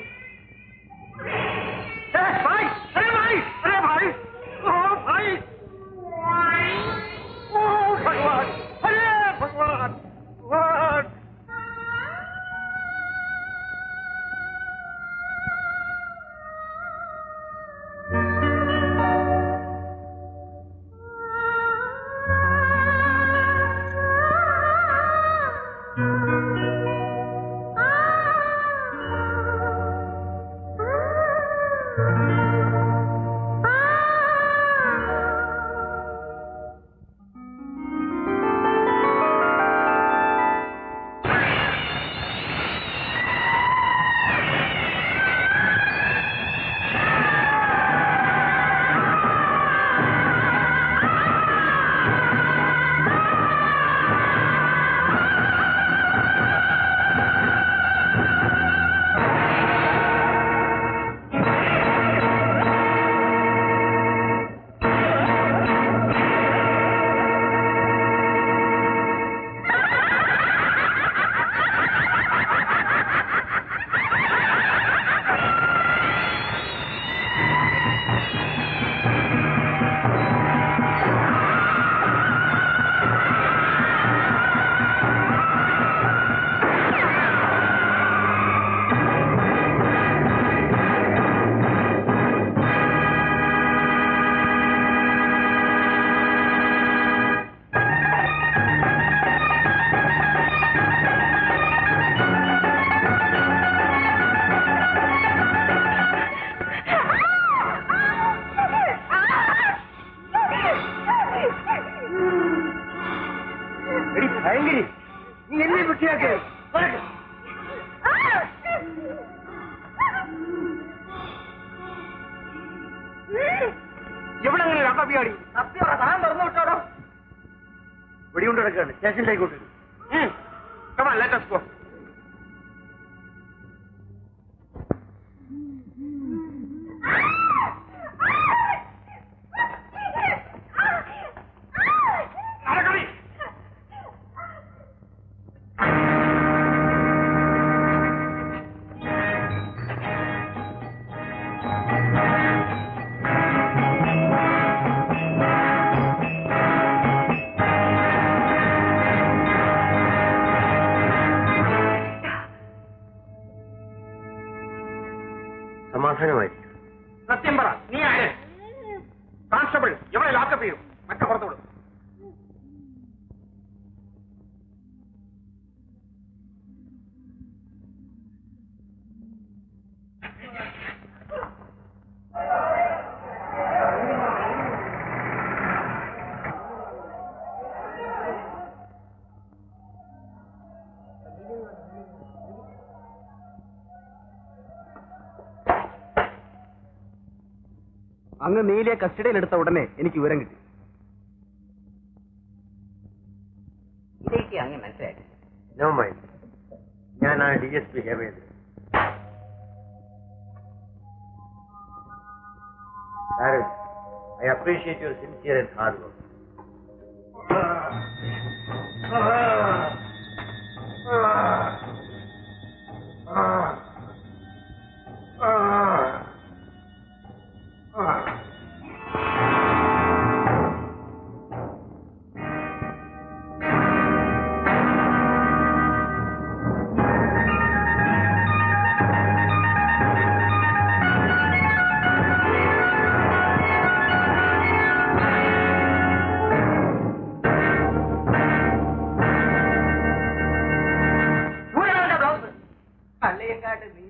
Speaker 4: ഭയങ്കരി, നീ എന്നെ വൃത്തിയാക്കേ.
Speaker 6: തപ്പിയാടി തപ്പിയോടാ താൻ തുറന്നു വിട്ടോടോ.
Speaker 1: വെടികൊണ്ട് കിടക്കുകയാണ്, സ്റ്റേഷനിലേക്ക് കൊണ്ടുവരും.
Speaker 9: Come on, let us go.
Speaker 1: സമാധാനമായിരിക്കും.
Speaker 9: സത്യം പറ, നീ ആര്? കോൺസ്റ്റബിൾ എവിടെ ലോക്കപ്പ് ചെയ്യും? മറ്റേ പുറത്തോട്.
Speaker 6: അങ്ങ് നീലിയെ കസ്റ്റഡിയിലെടുത്ത ഉടനെ എനിക്ക് വിവരം കിട്ടി.
Speaker 2: ഇതേക്ക് അങ്ങ് മനസ്സിലാക്കി.
Speaker 1: നോ മൈൻഡ്, ഞാനാണ് DSP Hemendran. I appreciate your sincere and hard work.
Speaker 4: Kalliyankattu നീ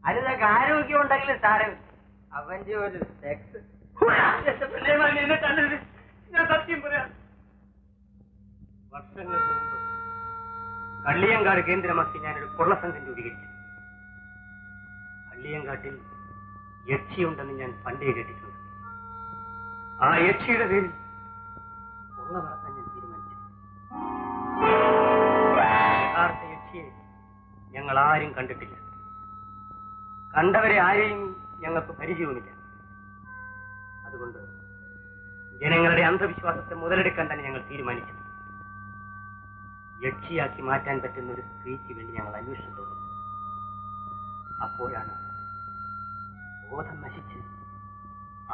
Speaker 4: അതിനൊക്കെ ആരോഗ്യം ഉണ്ടെങ്കിലും സാരം അവന്റെ ഒരു സെക്സ്.
Speaker 9: ഞാൻ സത്യം പറയാം. വർഷങ്ങൾക്ക് മുമ്പ് കള്ളിയങ്കാട് കേന്ദ്രമാക്കി ഞാനൊരു കൊള്ളസംഘം രൂപീകരിച്ചു. കള്ളിയങ്കാട്ടിൽ യക്ഷിയുണ്ടെന്ന് ഞാൻ പണ്ടേ കേട്ടിട്ടുണ്ട്. ആ യക്ഷിയുടെ പേരിൽ കൊള്ള നടത്താൻ ഞാൻ തീരുമാനിച്ചു. യഥാർത്ഥ യക്ഷിയെ ഞങ്ങൾ ആരും കണ്ടിട്ടില്ല. കണ്ടവരെ ആരെയും ഞങ്ങൾക്ക് പരിചയവുമില്ല. അതുകൊണ്ട് ജനങ്ങളുടെ അന്ധവിശ്വാസത്തെ മുതലെടുക്കാൻ തന്നെ ഞങ്ങൾ തീരുമാനിച്ചു. യക്ഷിയാക്കി മാറ്റാൻ പറ്റുന്ന ഒരു സ്ത്രീക്ക് വേണ്ടി ഞങ്ങൾ അന്വേഷണം തുടങ്ങി. അപ്പോഴാണ് ബോധം നശിച്ച്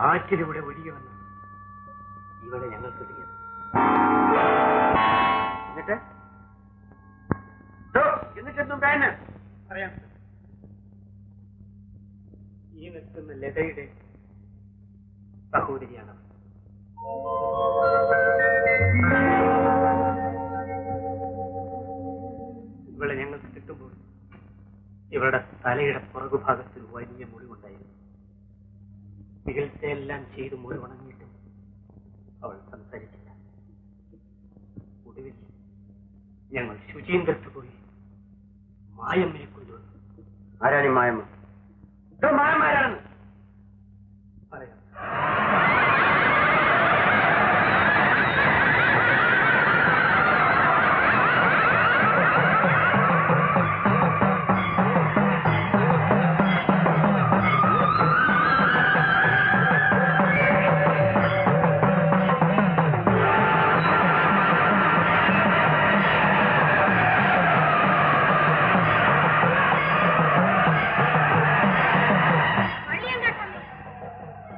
Speaker 9: ആറ്റിലൂടെ ഒഴുകി വന്ന ഇവളെ ഞങ്ങൾ കിട്ടിയത്. എന്നിട്ടെന്തും വേണം പറയാം. ഈ നിൽക്കുന്ന ലതയുടെ സഹോദരിയാണ്. ഇവളെ ഞങ്ങൾക്ക് കിട്ടുമ്പോൾ ഇവളുടെ തലയുടെ പുറകുഭാഗത്തിൽ വലിയ മുറിവുണ്ടായിരുന്നു. ചികിത്സയെല്ലാം ചെയ്ത് മുറിവുണങ്ങിയിട്ടും അവൾ സംസാരിച്ചില്ല. ഒടുവിൽ ഞങ്ങൾ ശുചീന്ദ്രത്ത് പോയി മായമ്മയെ കൊണ്ടുവന്നു.
Speaker 1: ആരാണ് ഈ മായമ്മ?
Speaker 9: മായമാരാണെന്ന് പറയാം.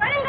Speaker 3: Bring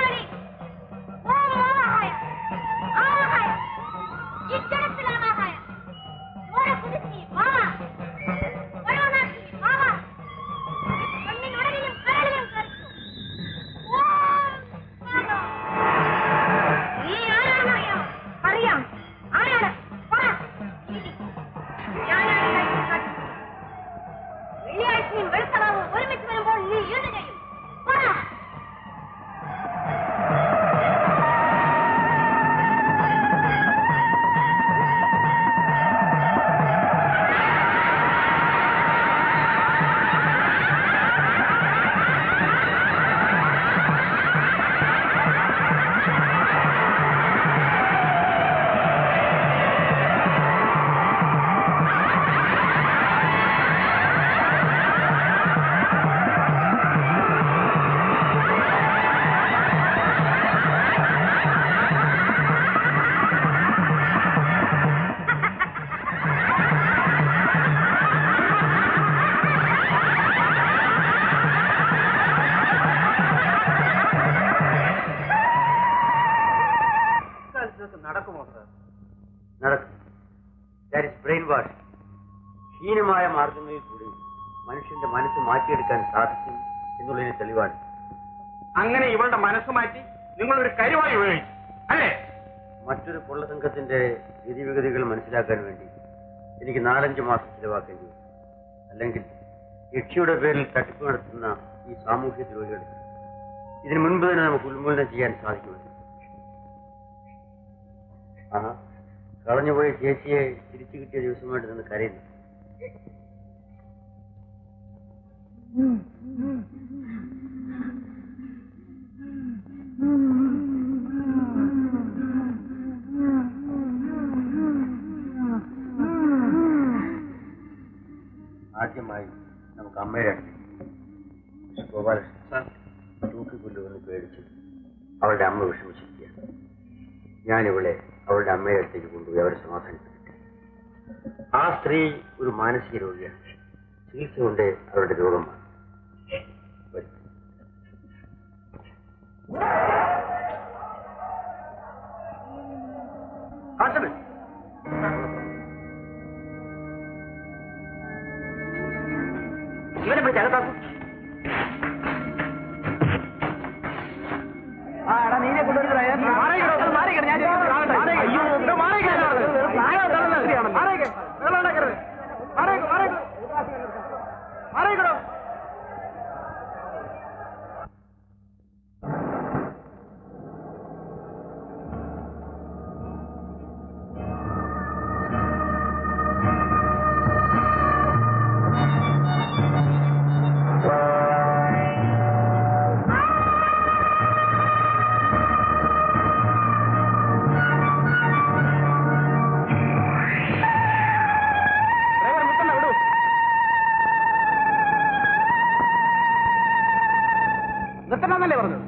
Speaker 9: നടക്കുമോ സാർ?
Speaker 1: നടക്കും. That is brain wash. ഹീനമായ മാർഗങ്ങളിൽ കൂടി മനുഷ്യന്റെ മനസ്സ് മാറ്റിയെടുക്കാൻ സാധിക്കും എന്നുള്ളതിന് തെളിവാണ്.
Speaker 9: അങ്ങനെ ഇവളുടെ മനസ്സ് മാറ്റി നിങ്ങളൊരു കരുവായി ഉപയോഗിച്ചു അല്ലേ?
Speaker 1: മറ്റൊരു കൊള്ളസംഘത്തിന്റെ ഗതിവിഗതികൾ മനസ്സിലാക്കാൻ വേണ്ടി എനിക്ക് 4-5 മാസം ചിലവാക്കേണ്ടി വരും. അല്ലെങ്കിൽ യക്ഷിയുടെ പേരിൽ തട്ടിപ്പ് നടത്തുന്ന ഈ സാമൂഹ്യ ദ്രോഹികൾ ഇതിനു മുൻപ് തന്നെ നമുക്ക് ഉന്മൂലനം ചെയ്യാൻ സാധിക്കുമല്ലോ. കളഞ്ഞുപോയ ചേച്ചിയെ തിരിച്ചു കിട്ടിയ ദിവസമായിട്ട് നിന്ന് കരയുന്നു. ആദ്യമായി നമുക്ക് അമ്മയുടെ അടുത്ത് ഗോപാലകൃഷ്ണൻ തൂക്കിക്കൊല്ലുമെന്ന് പേടിച്ച് അവളുടെ അമ്മ വിഷമിച്ചിരിക്കുകയാണ്. ഞാനിവളെ അവളുടെ അമ്മയുടെ അടുത്തേക്ക് കൊണ്ടുപോയി അവരെ സമാധാനിപ്പിക്കട്ടെ. ആ സ്ത്രീ ഒരു മാനസിക രോഗിയാണ്. ചികിത്സ കൊണ്ട് അവരുടെ രോഗമാണ്.
Speaker 2: ഇവനെ പിടിച്ച് അകത്താക്കും. നീനെ നിർത്തണമെന്നല്ലേ പറഞ്ഞു?